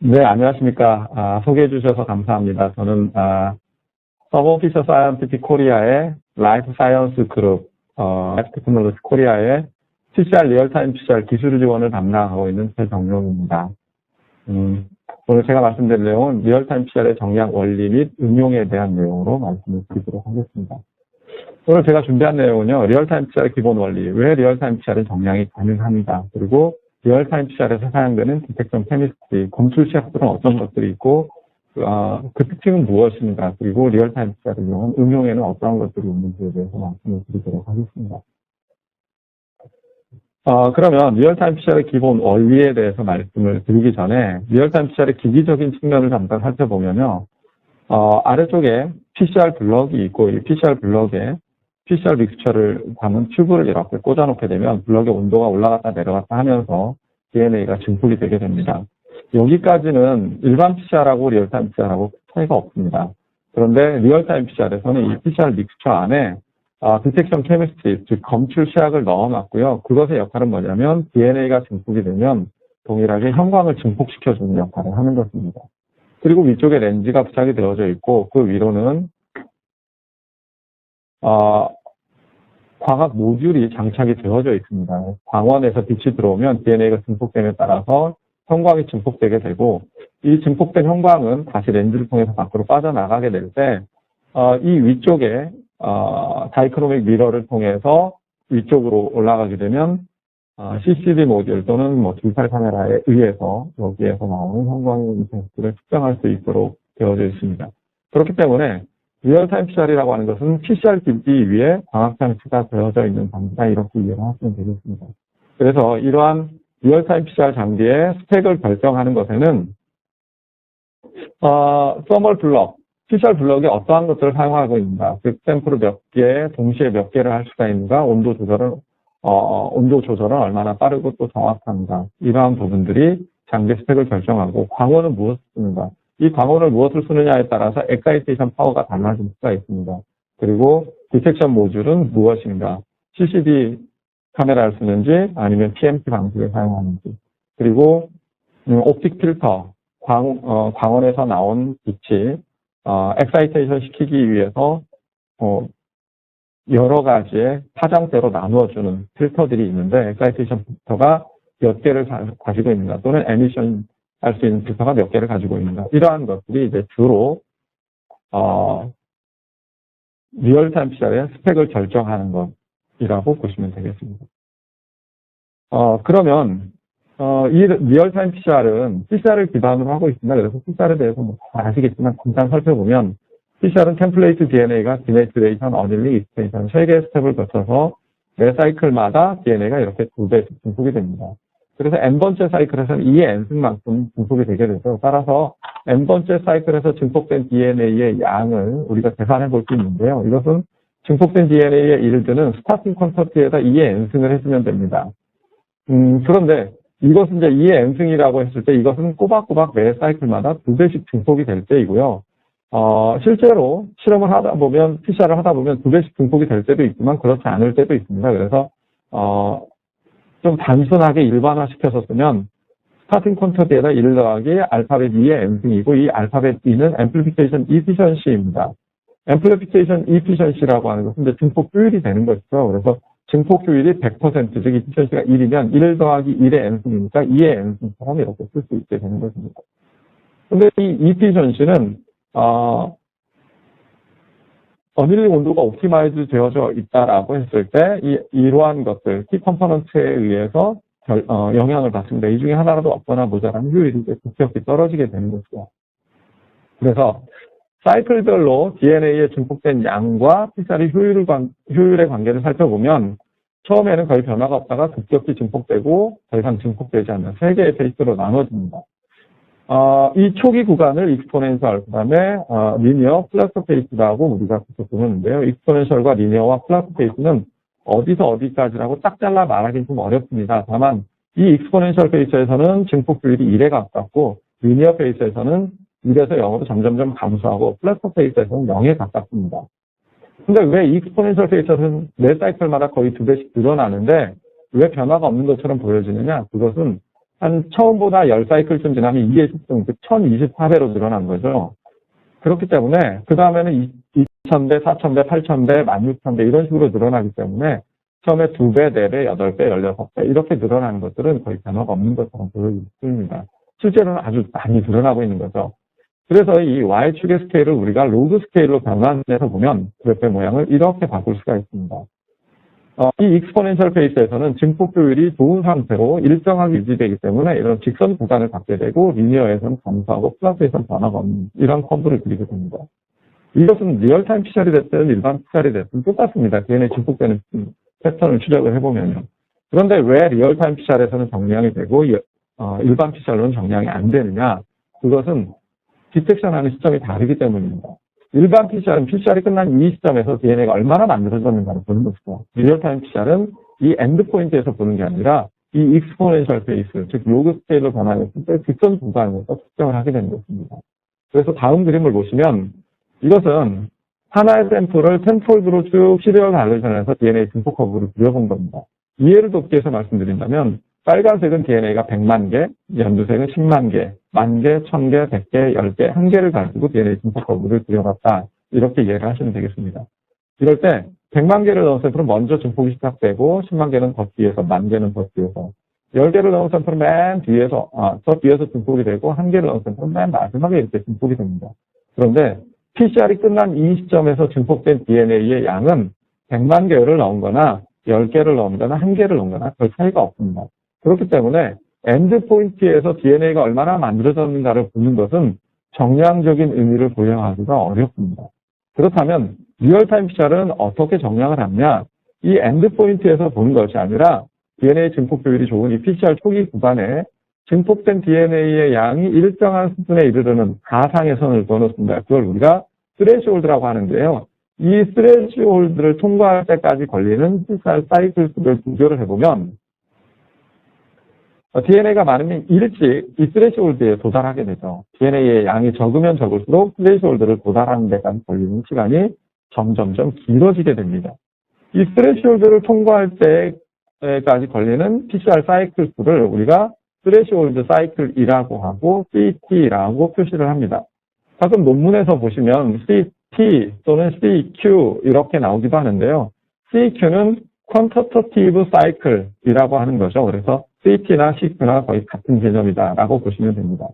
네, 안녕하십니까. 소개해 주셔서 감사합니다. 저는 서버피셔 사이언티픽 코리아의 라이프 사이언스 그룹, 라이프 테크놀로지 코리아의 PCR 리얼타임 PCR 기술 지원을 담당하고 있는 최정용입니다. 오늘 제가 말씀드릴 내용은 리얼타임 PCR의 정량 원리 및 응용에 대한 내용으로 말씀을 드리도록 하겠습니다. 오늘 제가 준비한 내용은요, 리얼타임 PCR의 기본 원리, 왜 리얼타임 PCR은 정량이 가능합니다. 그리고 리얼타임 PCR에서 사용되는 디텍션 케미스트리, 검출 시약들은 어떤 것들이 있고, 그 특징은 무엇인가, 그리고 리얼타임 PCR을 이용한 응용에는 어떠한 것들이 있는지에 대해서 말씀을 드리도록 하겠습니다. 그러면 리얼타임 PCR의 기본 원리에 대해서 말씀을 드리기 전에 리얼타임 PCR의 기기적인 측면을 잠깐 살펴보면요. 아래쪽에 PCR 블럭이 있고 이 PCR 블럭에 PCR 믹스처를 담은 튜브를 이렇게 꽂아놓게 되면 블럭의 온도가 올라갔다 내려갔다 하면서 DNA가 증폭이 되게 됩니다. 여기까지는 일반 PCR하고 리얼타임 PCR하고 차이가 없습니다. 그런데 리얼타임 PCR에서는 이 PCR 믹스처 안에 디텍션 케미스트리, 즉 검출 시약을 넣어놨고요. 그것의 역할은 뭐냐면 DNA가 증폭이 되면 동일하게 형광을 증폭시켜주는 역할을 하는 것입니다. 그리고 위쪽에 렌즈가 부착이 되어져 있고 그 위로는 광학 모듈이 장착이 되어져 있습니다. 광원에서 빛이 들어오면 DNA가 증폭됨에 따라서 형광이 증폭되게 되고 이 증폭된 형광은 다시 렌즈를 통해서 밖으로 빠져나가게 될 때 이 위쪽에 다이크로믹 미러를 통해서 위쪽으로 올라가게 되면 CCD 모듈 또는 디지털 카메라에 의해서 여기에서 나오는 형광의 인텐시티를 측정할 수 있도록 되어져 있습니다. 그렇기 때문에 리얼타임 PCR이라고 하는 것은 PCR 기기 위에 광학 장치가 되어져 있는 장비다 이렇게 이해를 하시면 되겠습니다. 그래서 이러한 리얼타임 PCR 장비의 스펙을 결정하는 것에는 서멀 블럭, PCR 블럭이 어떠한 것들을 사용하고 있는가, 즉 샘플을 몇 개, 동시에 몇 개를 할 수가 있는가, 온도 조절은 얼마나 빠르고 또 정확한가, 이러한 부분들이 장비 스펙을 결정하고 광원은 무엇을 쓰는가, 이 광원을 무엇을 쓰느냐에 따라서 엑사이테이션 파워가 달라질 수가 있습니다. 그리고 디텍션 모듈은 무엇인가, CCD 카메라를 쓰는지 아니면 PMT 방식을 사용하는지, 그리고 옵틱 필터, 광원에서 나온 빛이 엑사이테이션 시키기 위해서 여러 가지의 파장대로 나누어주는 필터들이 있는데 엑사이테이션 필터가 몇 개를 가지고 있는가 또는 에미션 할 수 있는 필터가 몇 개를 가지고 있는가, 이러한 것들이 이제 주로 리얼타임 PCR의 스펙을 결정하는 것이라고 보시면 되겠습니다. 그러면 이 리얼타임 PCR은 PCR을 기반으로 하고 있습니다. 그래서 PCR에 대해서 잘 아시겠지만 잠깐 살펴보면 PCR은 템플레이트 DNA가 디네이트레이션, 어닐링, 익스텐션 3개의 스텝을 거쳐서 매 사이클마다 DNA가 이렇게 2배씩 증폭이 됩니다. 그래서 n번째 사이클에서는 2의 n승만큼 증폭이 되게 되죠. 따라서 n번째 사이클에서 증폭된 DNA의 양을 우리가 계산해 볼 수 있는데요. 이것은 증폭된 DNA의 일드는 스타팅 퀀터티에다 2의 n승을 해주면 됩니다. 그런데 이것은 이제 2의 n승이라고 했을 때 이것은 꼬박꼬박 매 사이클마다 2배씩 증폭이 될 때이고요. 실제로 실험을 하다 보면, PCR을 하다 보면 2배씩 증폭이 될 때도 있지만 그렇지 않을 때도 있습니다. 그래서, 좀 단순하게 일반화시켜서 쓰면 스타팅 퀀터티에다 1 더하기 알파벳 2의 n승이고 이 알파벳 2는 앰플리피케이션 이피션시입니다. 앰플리피케이션 이피션시라고 하는 것은 이제 증폭 효율이 되는 것이죠. 그래서 증폭 효율이 100%, 즉 이피션시가 1이면 1 더하기 1의 n승이니까 2의 n승처럼 이렇게 쓸 수 있게 되는 것입니다. 근데 이 이피션시는 어닐링 온도가 옵티마이즈 되어져 있다라고 했을 때 이러한 것들, 키 컴포넌트에 의해서 영향을 받습니다. 이 중에 하나라도 없거나 모자라면 효율이 급격히 떨어지게 되는 것이죠. 그래서 사이클별로 DNA에 증폭된 양과 PCR의 효율의 관계를 살펴보면 처음에는 거의 변화가 없다가 급격히 증폭되고 더 이상 증폭되지 않는 3개의 페이스로 나눠집니다. 이 초기 구간을 익스포넨셜, 그 다음에 리니어, 플라스터 페이스라고 우리가 그렇게 부르는데요. 익스포넨셜과 리니어와 플라스터 페이스는 어디서 어디까지라고 딱 잘라 말하기는 좀 어렵습니다. 다만 이 익스포넨셜 페이스에서는 증폭 효율이 1에 가깝고 리니어 페이스에서는 1에서 0으로 점점점 감소하고 플라스터 페이스에서는 0에 가깝습니다. 근데 왜 익스포넨셜 페이스에서는 매 사이클마다 거의 2배씩 늘어나는데 왜 변화가 없는 것처럼 보여지느냐? 그것은 처음보다 10사이클쯤 지나면 이게 1024배로 늘어난 거죠. 그렇기 때문에, 그 다음에는 2000배, 4000배, 8000배, 16000배 이런 식으로 늘어나기 때문에, 처음에 2배, 4배, 8배, 16배 이렇게 늘어나는 것들은 거의 변화가 없는 것처럼 보여집니다. 실제로는 아주 많이 늘어나고 있는 거죠. 그래서 이 Y축의 스케일을 우리가 로그 스케일로 변환해서 보면 그래프의 모양을 이렇게 바꿀 수가 있습니다. 이 익스포넨셜 페이스에서는 증폭 효율이 좋은 상태로 일정하게 유지되기 때문에 이런 직선 구간을 갖게 되고 리니어에서는 감소하고 플러스에서는 변화가 없는 이런 커브를 그리게 됩니다. 이것은 리얼타임 피셜이 됐든 일반 피셜이 됐든 똑같습니다. DNA 증폭되는 패턴을 추적을 해보면요. 그런데 왜 리얼타임 피셜에서는 정량이 되고 일반 피셜로는 정량이 안 되느냐? 그것은 디텍션하는 시점이 다르기 때문입니다. 일반 PCR은 PCR이 끝난 이 시점에서 DNA가 얼마나 만들어졌는가를 보는 것이고, 리얼타임 PCR은 이 엔드포인트에서 보는 게 아니라 이 익스포넨셜 페이스, 즉 로그 스케일로 변화했을 때 직선 구간에서 측정을 하게 되는 것입니다. 그래서 다음 그림을 보시면 이것은 하나의 샘플을 텐폴드로 쭉 시리얼 발레이션에서 DNA 증폭 커브를 그려본 겁니다. 이해를 돕기 위해서 말씀드린다면 빨간색은 DNA가 100만 개, 연두색은 10만 개, 10,000개, 1000개, 100개, 10개, 1개를 가지고 DNA 증폭 커브를 그려봤다. 이렇게 이해를 하시면 되겠습니다. 이럴 때 100만 개를 넣은 샘플은 먼저 증폭이 시작되고 10만 개는 더 뒤에서, 10,000개는 더 뒤에서, 10개를 넣은 샘플은 맨 뒤에서, 저 뒤에서 증폭이 되고 1개를 넣은 샘플은 맨 마지막에 이렇게 증폭이 됩니다. 그런데 PCR이 끝난 이 시점에서 증폭된 DNA의 양은 100만 개를 넣은 거나 10개를 넣은 거나 1개를 넣은 거나 별 차이가 없습니다. 그렇기 때문에 엔드포인트에서 DNA가 얼마나 만들어졌는가를 보는 것은 정량적인 의미를 부여하기가 어렵습니다. 그렇다면 리얼타임 PCR은 어떻게 정량을 하느냐? 이 엔드포인트에서 보는 것이 아니라 DNA 증폭 효율이 좋은 이 PCR 초기 구간에 증폭된 DNA의 양이 일정한 수준에 이르르는 가상의 선을 그어놓습니다. 그걸 우리가 스레시홀드라고 하는데요. 이 스레시홀드를 통과할 때까지 걸리는 PCR 사이클 수를 비교를 해보면 DNA가 많으면 일찍 이 스레시홀드에 도달하게 되죠. DNA의 양이 적으면 적을수록 스레시홀드를 도달하는 데까지 걸리는 시간이 점점점 길어지게 됩니다. 이 스레시홀드를 통과할 때까지 걸리는 PCR 사이클 수를 우리가 스레시홀드 사이클이라고 하고 CT라고 표시를 합니다. 가끔 논문에서 보시면 CT 또는 CQ 이렇게 나오기도 하는데요. CQ는 퀀터터티브 사이클이라고 하는 거죠. 그래서 CT나 CQ나 거의 같은 개념이다라고 보시면 됩니다.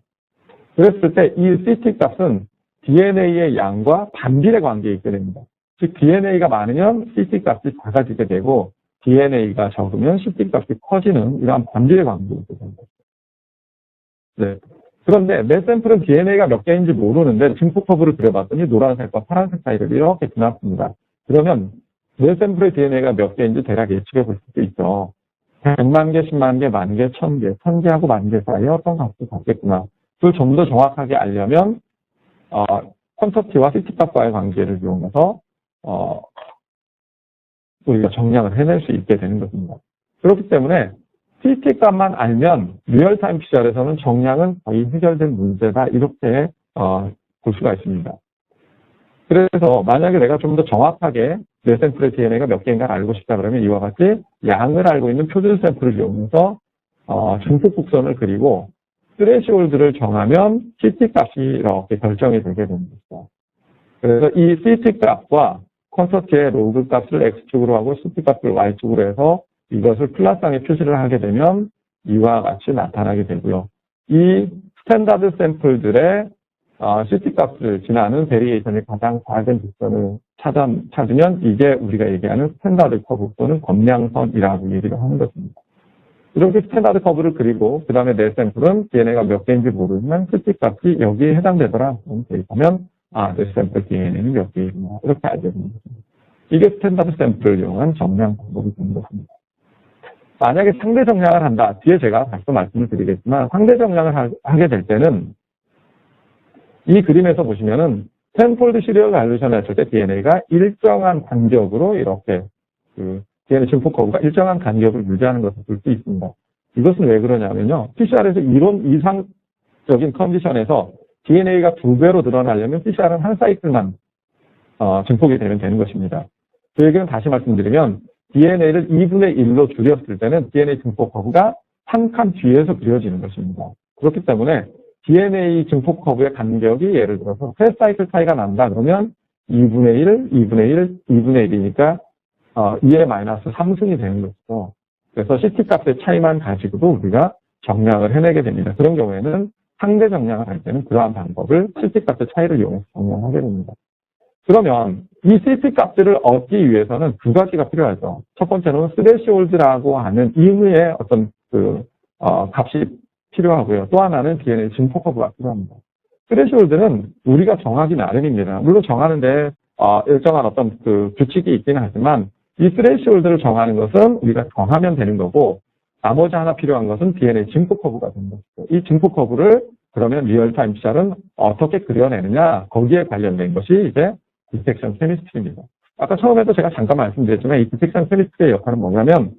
그랬을 때 이 CT 값은 DNA의 양과 반비례 관계에 있게 됩니다. 즉 DNA가 많으면 CT 값이 작아지게 되고 DNA가 적으면 CT 값이 커지는 이러한 반비례 관계에 있게 됩니다. 네. 그런데 내 샘플은 DNA가 몇 개인지 모르는데 증폭 커브를 그려봤더니 노란색과 파란색 사이를 이렇게 지났습니다. 그러면 내 샘플의 DNA가 몇 개인지 대략 예측해 볼 수도 있죠. 100만 개, 10만 개, 10,000개, 1000개, 1000개하고 10,000개 사이에 어떤 값을 갖겠구나. 그걸 좀 더 정확하게 알려면 퀀터티와 CT 값과의 관계를 이용해서 우리가 정량을 해낼 수 있게 되는 것입니다. 그렇기 때문에 CT 값만 알면 리얼타임 PCR에서는 정량은 거의 해결된 문제다 이렇게 볼 수가 있습니다. 그래서 만약에 내가 좀 더 정확하게 내 샘플의 DNA가 몇 개인가를 알고 싶다 그러면 이와 같이 양을 알고 있는 표준 샘플을 이용해서 증폭 곡선을 그리고 스레시홀드를 정하면 CT 값이 이렇게 결정이 되게 됩니다. 그래서 이 CT 값과 콘서트의 로그 값을 X축으로 하고 CT 값을 Y축으로 해서 이것을 플러스항에 표시를 하게 되면 이와 같이 나타나게 되고요. 이 스탠다드 샘플들의 CT 값을 지나는 베리에이션이 가장 작은 직선을 찾으면 이게 우리가 얘기하는 스탠다드 커브 또는 검량선이라고 얘기를 하는 것입니다. 이렇게 스탠다드 커브를 그리고 그 다음에 내 샘플은 DNA가 몇 개인지 모르지만 CT 값이 여기에 해당되더라. 그럼 대입하면 내 샘플 DNA는 몇 개이구나 이렇게 알게 되는 것입니다. 이게 스탠다드 샘플을 이용한 정량 방법이 되는 것입니다. 만약에 상대 정량을 한다. 뒤에 제가 다시 또 말씀을 드리겠지만 상대 정량을 하게 될 때는 이 그림에서 보시면은 텐폴드 시리얼 발레이션을 했을 때 DNA가 일정한 간격으로 이렇게 DNA 증폭 커브가 일정한 간격을 유지하는 것을 볼 수 있습니다. 이것은 왜 그러냐면요. PCR에서 이론 이상적인 컨디션에서 DNA가 2배로 늘어나려면 PCR은 한 사이클만 증폭이 되면 되는 것입니다. 그 얘기는 다시 말씀드리면 DNA를 2분의 1로 줄였을 때는 DNA 증폭 커브가 한 칸 뒤에서 그려지는 것입니다. 그렇기 때문에 DNA 증폭 커브의 간격이 예를 들어서 세 사이클 차이가 난다 그러면 2분의 1, 2분의 1, 2분의 1이니까 2의 마이너스 3승이 되는 것이죠. 그래서 CT 값의 차이만 가지고도 우리가 정량을 해내게 됩니다. 그런 경우에는 상대 정량을 할 때는 그러한 방법을 CT 값의 차이를 이용해서 정량하게 됩니다. 그러면 이 CT 값들을 얻기 위해서는 두 가지가 필요하죠. 첫 번째는 스레시홀드라고 하는 임의의 어떤 값이 필요하고요. 또 하나는 DNA 증폭 커브가 필요합니다. 스레시홀드는 우리가 정하기 나름입니다. 물론 정하는데 일정한 어떤 규칙이 있기는 하지만 이 스레시홀드를 정하는 것은 우리가 정하면 되는 거고 나머지 하나 필요한 것은 DNA 증폭 커브가 되는 것이죠. 이 증폭 커브를 그러면 리얼타임 PCR은 어떻게 그려내느냐 거기에 관련된 것이 이제 디텍션 케미스트리입니다. 아까 처음에도 제가 잠깐 말씀드렸지만 이 디텍션 케미스트리의 역할은 뭐냐면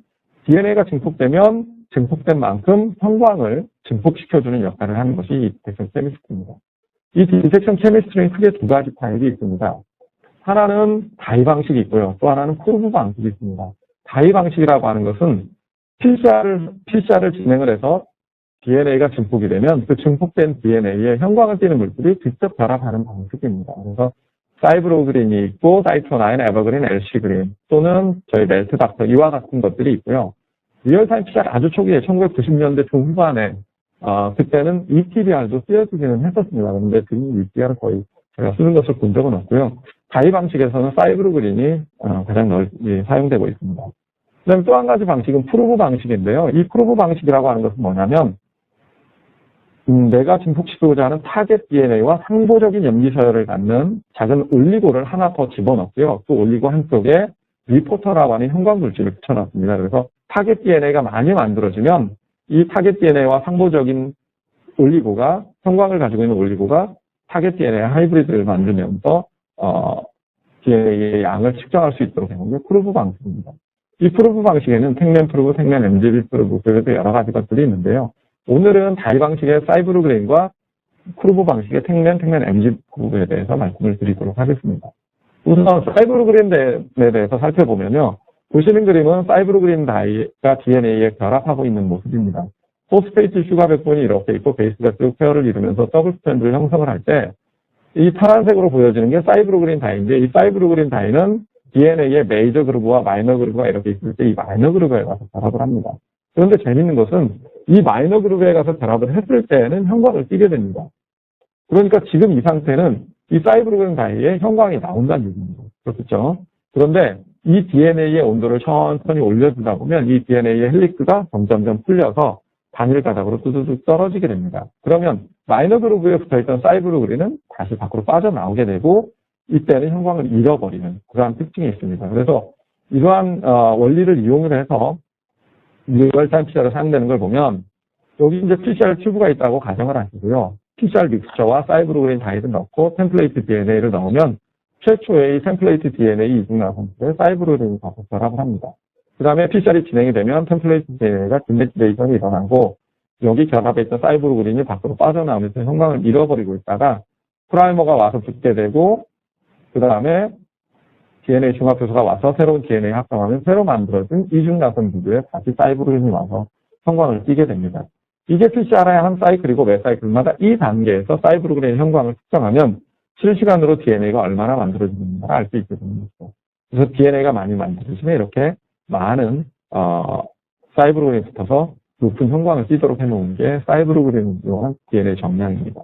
DNA가 증폭되면 증폭된 만큼 형광을 증폭시켜주는 역할을 하는 것이 이 디텍션 케미스트리입니다. 이 디텍션 케미스트리는 크게 두 가지 타입이 있습니다. 하나는 다이 방식이 있고요. 또 하나는 프로브 방식이 있습니다. 다이 방식이라고 하는 것은 PCR을 진행을 해서 DNA가 증폭이 되면 그 증폭된 DNA에 형광을 띠는 물질이 직접 결합하는 방식입니다. 그래서 사이브로그린이 있고 사이토나인, 에버그린, LC그린 또는 저희 멜트닥터 이와 같은 것들이 있고요. 리얼타임 PCR 아주 초기에 1990년대 중후반에 그때는 ETBR도 쓰여지기는 했었습니다. 그런데 지금 ETBR은 거의 제가 쓰는 것을 본 적은 없고요. 다이 방식에서는 사이브로그린이 가장 널리 사용되고 있습니다. 그다음에 또 한 가지 방식은 프로브 방식인데요. 이 프로브 방식이라고 하는 것은 뭐냐면 내가 증폭시키고자 하는 타겟 DNA와 상보적인 염기 서열을 갖는 작은 올리고를 하나 더 집어넣고요. 그 올리고 한쪽에 리포터라고 하는 형광 물질을 붙여놨습니다. 그래서 타겟 DNA가 많이 만들어지면 이 타겟 DNA와 상보적인 올리고가 형광을 가지고 있는 올리고가 타겟 DNA 하이브리드를 만들면서 DNA의 양을 측정할 수 있도록 되는 게 프로브 방식입니다. 이 프로브 방식에는 택맨 프로브, 택맨 MGB 프로브, 그래서 여러 가지 것들이 있는데요. 오늘은 다이 방식의 사이브로그린과 프로브 방식의 택맨 MGB 프로브에 대해서 말씀을 드리도록 하겠습니다. 우선 사이브로그린에 대해서 살펴보면요. 보시는 그림은 사이브로그린 다이가 DNA에 결합하고 있는 모습입니다. 포스페이트 슈가 백본이 이렇게 있고 베이스가 쭉 페어를 이루면서 더블 스트랜드를 형성을 할 때 이 파란색으로 보여지는 게 사이브로그린 다이인데 이 사이브로그린 다이는 DNA의 메이저 그루브와 마이너 그루브가 이렇게 있을 때 이 마이너 그루브에 가서 결합을 합니다. 그런데 재밌는 것은 이 마이너 그루브에 가서 결합을 했을 때는 형광을 띠게 됩니다. 그러니까 지금 이 상태는 이 사이브로그린 다이에 형광이 나온다는 얘기입니다. 그렇겠죠? 그런데 이 DNA의 온도를 천천히 올려주다 보면 이 DNA의 헬릭스가 점점점 풀려서 단일 가닥으로 뚜두둑 떨어지게 됩니다. 그러면 마이너 그루브에 붙어있던 사이브로그린은 다시 밖으로 빠져나오게 되고 이때는 형광을 잃어버리는 그러한 특징이 있습니다. 그래서 이러한 원리를 이용을 해서 리얼타임 PCR을 사용되는 걸 보면 여기 이제 PCR 튜브가 있다고 가정을 하시고요. PCR 믹스처와 사이브로그린 다이를 넣고 템플레이트 DNA를 넣으면 최초의 템플레이트 DNA 이중나선들에 사이브로그린이 가서 결합을 합니다. 그 다음에 PCR이 진행이 되면 템플레이트 DNA가 디네티레이션이 일어나고 여기 결합해 있던 사이브로그린이 밖으로 빠져나오면서 형광을 잃어버리고 있다가 프라이머가 와서 붙게 되고 그 다음에 DNA 중합효소가 와서 새로운 DNA 합성하면 새로 만들어진 이중나선 구조에 다시 사이브로그린이 와서 형광을 띠게 됩니다. 이게 PCR의 한 사이클이고 매 사이클마다 이 단계에서 사이브로그린의 형광을 측정하면 실시간으로 DNA가 얼마나 만들어지는가 알 수 있게 되는 거죠. 그래서 DNA가 많이 만들어지면 이렇게 많은 사이브로그린이 붙어서 높은 형광을 띠도록 해놓은 게 사이브로그린을 이용한 DNA 정량입니다.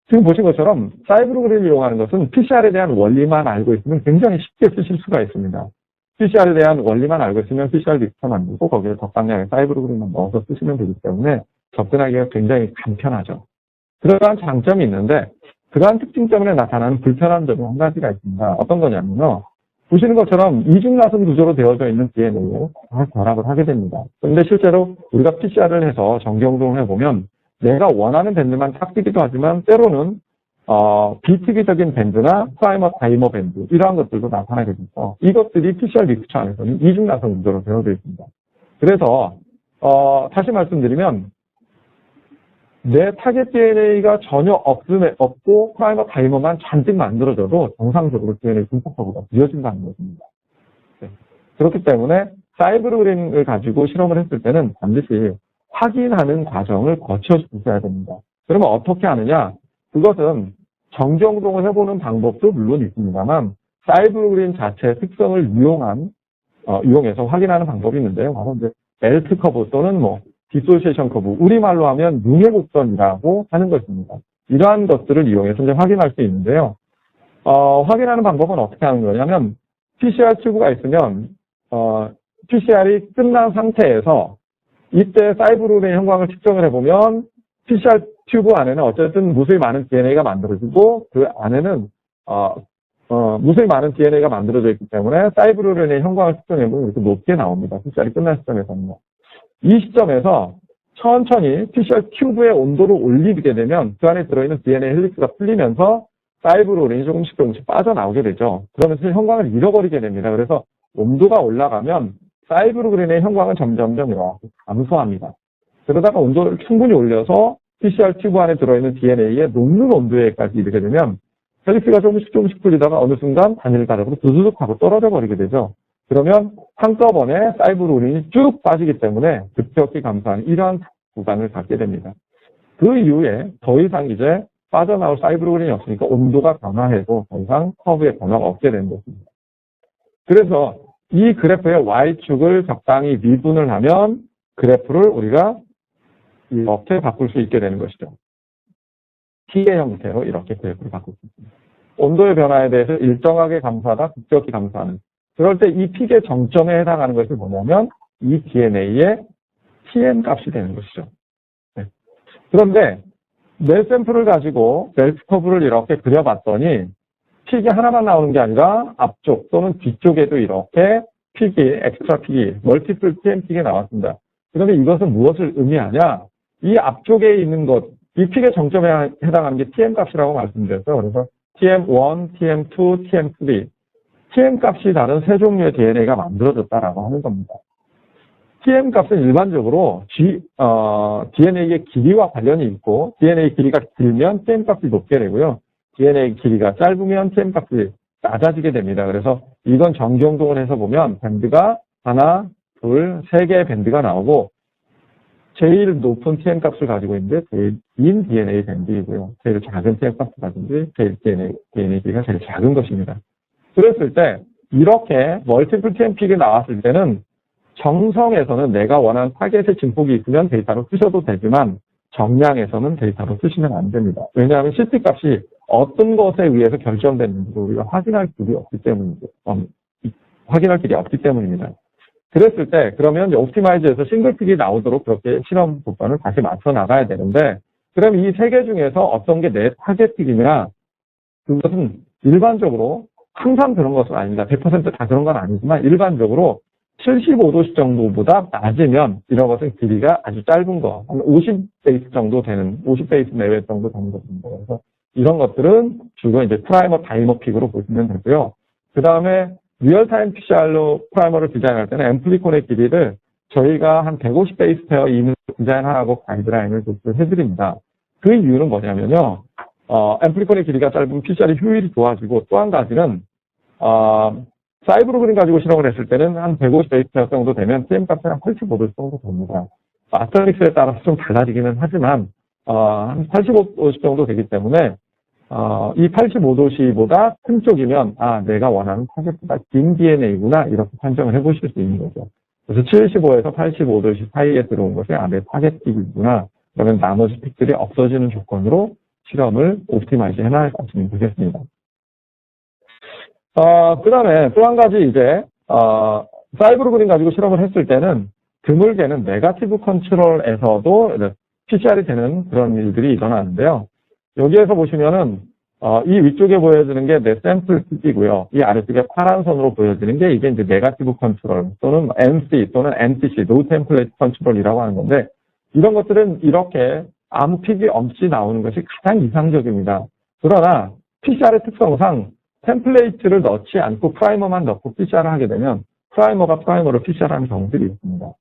지금 보신 것처럼 사이브로그린을 이용하는 것은 PCR에 대한 원리만 알고 있으면 굉장히 쉽게 쓰실 수가 있습니다. PCR에 대한 원리만 알고 있으면 PCR 믹스처 만들고 거기에 적당량의 사이브로그린만 넣어서 쓰시면 되기 때문에 접근하기가 굉장히 간편하죠. 그러한 장점이 있는데 그러한 특징 때문에 나타나는 불편한 점이 한 가지가 있습니다. 어떤 거냐면요. 보시는 것처럼 이중나선 구조로 되어져 있는 DNA에 결합을 하게 됩니다. 그런데 실제로 우리가 PCR을 해서 정기영동을 해보면 내가 원하는 밴드만 딱 뜨기도 하지만 때로는 비특이적인 밴드나 프라이머 다이머 밴드 이러한 것들도 나타나게 되죠. 이것들이 PCR 믹스처 안에서는 이중나선 구조로 되어져 있습니다. 그래서 다시 말씀드리면 내 타겟 DNA가 전혀 없고 프라이머 다이머만 잔뜩 만들어져도 정상적으로 DNA 증폭 커브가 이어진다는 것입니다. 네. 그렇기 때문에 사이브루린을 가지고 실험을 했을 때는 반드시 확인하는 과정을 거쳐주셔야 됩니다. 그러면 어떻게 하느냐? 그것은 정정동을 해보는 방법도 물론 있습니다만 사이브루린 자체의 특성을 이용해서 확인하는 방법이 있는데요. 바로 이제 벨트 커브 또는 디소시에이션 커브, 우리말로 하면 융해곡선이라고 하는 것입니다. 이러한 것들을 이용해서 이제 확인할 수 있는데요. 확인하는 방법은 어떻게 하는 거냐면 PCR 튜브가 있으면 PCR이 끝난 상태에서 이때 사이브루린의 형광을 측정을 해보면 PCR 튜브 안에는 어쨌든 무수히 많은 DNA가 만들어지고 그 안에는 무수히 많은 DNA가 만들어져 있기 때문에 사이브루린의 형광을 측정해보면 이렇게 높게 나옵니다. PCR이 끝난 시점에서는요. 이 시점에서 천천히 PCR 튜브의 온도를 올리게 되면 그 안에 들어있는 DNA 헬릭스가 풀리면서 사이브루린이 조금씩 빠져나오게 되죠. 그러면서 형광을 잃어버리게 됩니다. 그래서 온도가 올라가면 사이브루린의 형광은 점점점 이렇게 감소합니다. 그러다가 온도를 충분히 올려서 PCR 튜브 안에 들어있는 DNA의 녹는 온도에까지 이르게 되면 헬릭스가 조금씩 풀리다가 어느 순간 단일 가닥으로 두두둑 하고 떨어져 버리게 되죠. 그러면 한꺼번에 사이브루린이 쭉 빠지기 때문에 급격히 감소하는 이러한 구간을 갖게 됩니다. 그 이후에 더 이상 이제 빠져나올 사이브루린이 없으니까 온도가 변화해도 더 이상 커브의 변화가 없게 되는 것입니다. 그래서 이 그래프의 Y축을 적당히 미분을 하면 그래프를 우리가 이렇게 바꿀 수 있게 되는 것이죠. T의 형태로 이렇게 그래프를 바꿀 수 있습니다. 온도의 변화에 대해서 일정하게 감소하다 급격히 감소하는. 그럴 때 이 픽의 정점에 해당하는 것이 뭐냐면 이 DNA의 TM 값이 되는 것이죠. 네. 그런데 내 샘플을 가지고 벨트 커브를 이렇게 그려봤더니 픽이 하나만 나오는 게 아니라 앞쪽 또는 뒤쪽에도 이렇게 엑스트라 픽이, 멀티플 TM 픽이 나왔습니다. 그런데 이것은 무엇을 의미하냐? 이 앞쪽에 있는 것, 이 픽의 정점에 해당하는 게 TM 값이라고 말씀드렸죠. 그래서 TM1, TM2, TM3. TM 값이 다른 세 종류의 DNA가 만들어졌다라고 하는 겁니다. TM 값은 일반적으로 DNA의 길이와 관련이 있고, DNA 길이가 길면 TM 값이 높게 되고요. DNA 길이가 짧으면 TM 값이 낮아지게 됩니다. 그래서 이건 정정동을 해서 보면 밴드가 하나, 둘, 세 개의 밴드가 나오고 제일 높은 TM 값을 가지고 있는데 제일 긴 DNA 밴드이고요. 제일 작은 TM 값을 가지고 있는데 제일 DNA 길이가 제일 작은 것입니다. 그랬을 때 이렇게 멀티플 TM 픽이 나왔을 때는 정성에서는 내가 원하는 타겟의 진폭이 있으면 데이터로 쓰셔도 되지만 정량에서는 데이터로 쓰시면 안 됩니다. 왜냐하면 CT 값이 어떤 것에 의해서 결정됐는지 우리가 확인할 길이 없기 때문입니다. 그랬을 때 그러면 이제 옵티마이즈에서 싱글 픽이 나오도록 그렇게 실험 조건을 다시 맞춰 나가야 되는데 그럼 이 세 개 중에서 어떤 게 내 타겟 픽이냐 그것은 일반적으로 항상 그런 것은 아닙니다. 100% 다 그런 건 아니지만 일반적으로 75도씨 정도보다 낮으면 이런 것은 길이가 아주 짧은 거, 50베이스 정도 되는, 50베이스 내외 정도 되는 것입니다. 그래서 이런 것들은 주로 이제 프라이머 다이머 픽으로 보시면 되고요. 그 다음에 리얼타임 PCR로 프라이머를 디자인할 때는 앰플리콘의 길이를 저희가 한 150베이스 페어 이내로 디자인하라고 가이드라인을 해드립니다. 그 이유는 뭐냐면요. 앰플리콘의 길이가 짧으면 PCR이 효율이 좋아지고 또 한 가지는, 사이브루린 가지고 실험을 했을 때는 한 150베이스 정도 되면 TM 값이 한 85도 정도 됩니다. 마스터믹스에 따라서 좀 달라지기는 하지만 한 85도씨 정도 되기 때문에 이 85도씨보다 큰 쪽이면 내가 원하는 타겟보다 긴 DNA구나 이렇게 판정을 해보실 수 있는 거죠. 그래서 75에서 85도씨 사이에 들어온 것이 내 타겟 픽이구나. 그러면 나머지 픽들이 없어지는 조건으로 실험을 옵티마이즈 해나가시면 되겠습니다. 그 다음에 또 한 가지 이제, 사이브루린 가지고 실험을 했을 때는 드물게는 네거티브 컨트롤에서도 PCR이 되는 그런 일들이 일어나는데요. 여기에서 보시면은, 이 위쪽에 보여지는 게 내 샘플 픽이고요. 이 아래쪽에 파란 선으로 보여지는 게 이게 이제 네거티브 컨트롤 또는 NC 또는 NTC, 노 템플레이트 컨트롤이라고 하는 건데, 이런 것들은 이렇게 아무 픽이 없이 나오는 것이 가장 이상적입니다. 그러나 PCR의 특성상 템플레이트를 넣지 않고 프라이머만 넣고 PCR을 하게 되면 프라이머가 프라이머로 PCR하는 경우들이 있습니다.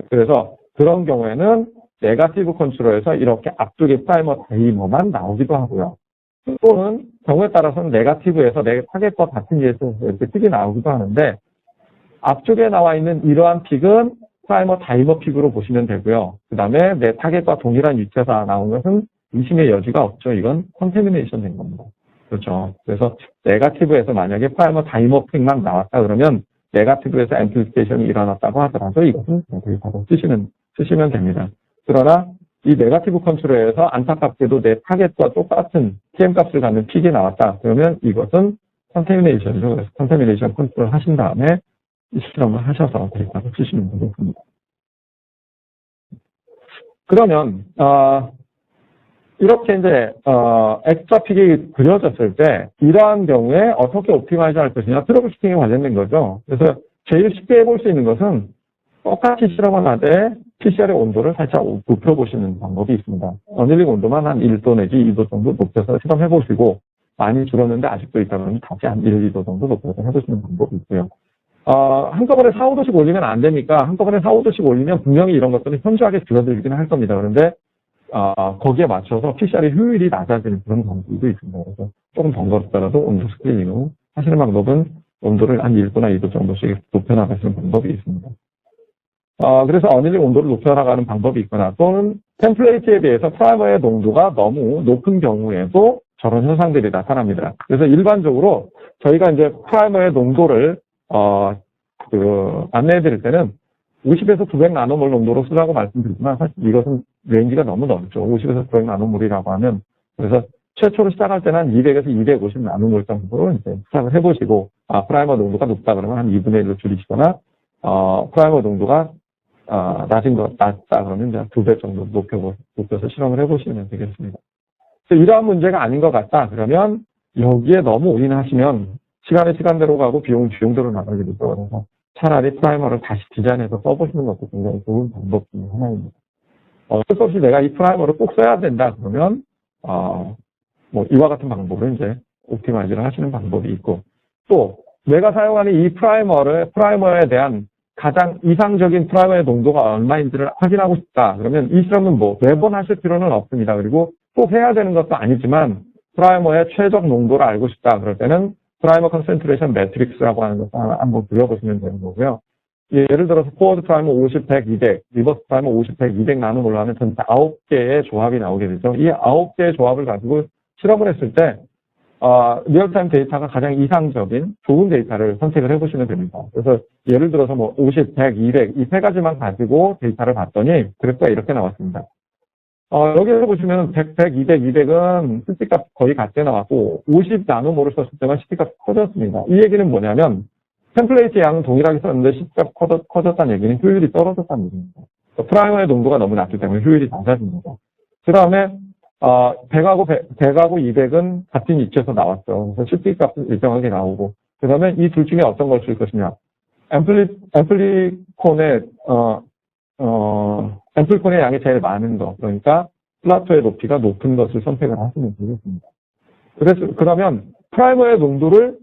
그래서 그런 경우에는 네거티브 컨트롤에서 이렇게 앞쪽에 프라이머 다이머만 나오기도 하고요. 또는 경우에 따라서는 네거티브에서 내 타겟과 같은 위에서 이렇게 픽이 나오기도 하는데 앞쪽에 나와 있는 이러한 픽은 프라이머 다이머 픽으로 보시면 되고요. 그 다음에 내 타겟과 동일한 위치에서 나온 것은 의심의 여지가 없죠. 이건 컨테미네이션 된 겁니다. 그렇죠. 그래서 네거티브에서 만약에 프라이머 다이머 픽만 나왔다 그러면 네거티브에서 앰플리피케이션이 일어났다고 하더라도 이것은 데이터로 쓰시면 됩니다. 그러나 이 네거티브 컨트롤에서 안타깝게도 내 타겟과 똑같은 TM 값을 갖는 픽이 나왔다. 그러면 이것은 컨테미네이션이죠. 그래서 컨테미네이션 컨트롤 하신 다음에 이 실험을 하셔서 데이터를 쓰시면 되겠습니다. 그러면 이렇게 이제 엑스트라 픽이 그려졌을 때 이러한 경우에 어떻게 옵티마이즈 할 것이냐 트러블 슈팅에 관련된 거죠. 그래서 제일 쉽게 해볼 수 있는 것은 똑같이 실험을 하되 PCR의 온도를 살짝 높여보시는 방법이 있습니다. 어닐링 온도만 한 1도 내지 2도 정도 높여서 실험해보시고 많이 줄었는데 아직도 있다면 다시 한 1, 2도 정도 높여서 해보시는 방법이 있고요. 한꺼번에 4, 5도씩 올리면 안 되니까 한꺼번에 4, 5도씩 올리면 분명히 이런 것들은 현저하게 줄어들기는 할 겁니다. 그런데 거기에 맞춰서 PCR의 효율이 낮아지는 그런 방법도 있습니다. 그래서 조금 번거롭더라도 온도 스크리닝 하시는 방법은 온도를 한 1도나 2도 정도씩 높여나가시는 방법이 있습니다. 그래서 어닐링 온도를 높여나가는 방법이 있거나 또는 템플레이트에 비해서 프라이머의 농도가 너무 높은 경우에도 저런 현상들이 나타납니다. 그래서 일반적으로 저희가 이제 프라이머의 농도를 안내해 드릴 때는 50에서 900 나노몰 농도로 쓰라고 말씀드리지만 사실 이것은 레인지가 너무 넓죠. 50에서 900 나노몰이라고 하면 그래서 최초로 시작할 때는 한 200에서 250 나노몰 정도로 이제 시작을 해보시고 프라이머 농도가 높다 그러면 한 2분의 1로 줄이시거나 프라이머 농도가 낮다 그러면 이제 2배 정도 높여서 실험을 해보시면 되겠습니다. 이러한 문제가 아닌 것 같다 그러면 여기에 너무 올인하시면 시간이 시간대로 가고 비용대로 나가게 되죠. 그래서 차라리 프라이머를 다시 디자인해서 써보시는 것도 굉장히 좋은 방법 중에 하나입니다. 어쩔 수 없이 내가 이 프라이머를 꼭 써야 된다 그러면 이와 같은 방법으로 이제 옵티마이즈를 하시는 방법이 있고 또 내가 사용하는 이 프라이머에 대한 가장 이상적인 프라이머의 농도가 얼마인지를 확인하고 싶다. 그러면 이 실험은 매번 하실 필요는 없습니다. 그리고 꼭 해야 되는 것도 아니지만 프라이머의 최적 농도를 알고 싶다. 그럴 때는 프라이머 컨센트레이션 매트릭스라고 하는 것을 한번 그려보시면 되는 거고요. 예를 들어서 포워드 프라이머 50, 100, 200, 리버스 프라이머 50, 100, 200 나노몰로 하면 전체 9개의 조합이 나오게 되죠. 이 9개의 조합을 가지고 실험을 했을 때 리얼타임 데이터가 가장 이상적인 좋은 데이터를 선택을 해보시면 됩니다. 그래서 예를 들어서 50, 100, 200 이 세 가지만 가지고 데이터를 봤더니 그래프가 이렇게 나왔습니다. 여기서 보시면 100, 100, 200, 200은 CT값 거의 같게 나왔고 50 나노몰을 썼을 때만 CT값이 커졌습니다. 이 얘기는 뭐냐면 템플레이트 양은 동일하게 썼는데 CT값 커졌다는 얘기는 효율이 떨어졌다는 얘기입니다. 프라이머의 농도가 너무 낮기 때문에 효율이 낮아진 거죠. 그 다음에 100하고 200은 같은 위치에서 나왔죠. 그래서 CT값은 일정하게 나오고 그 다음에 이 둘 중에 어떤 걸 쓸 것이냐 앰플콘의 양이 제일 많은 거, 그러니까 플라토의 높이가 높은 것을 선택을 하시면 되겠습니다. 그러면 프라이머의 농도를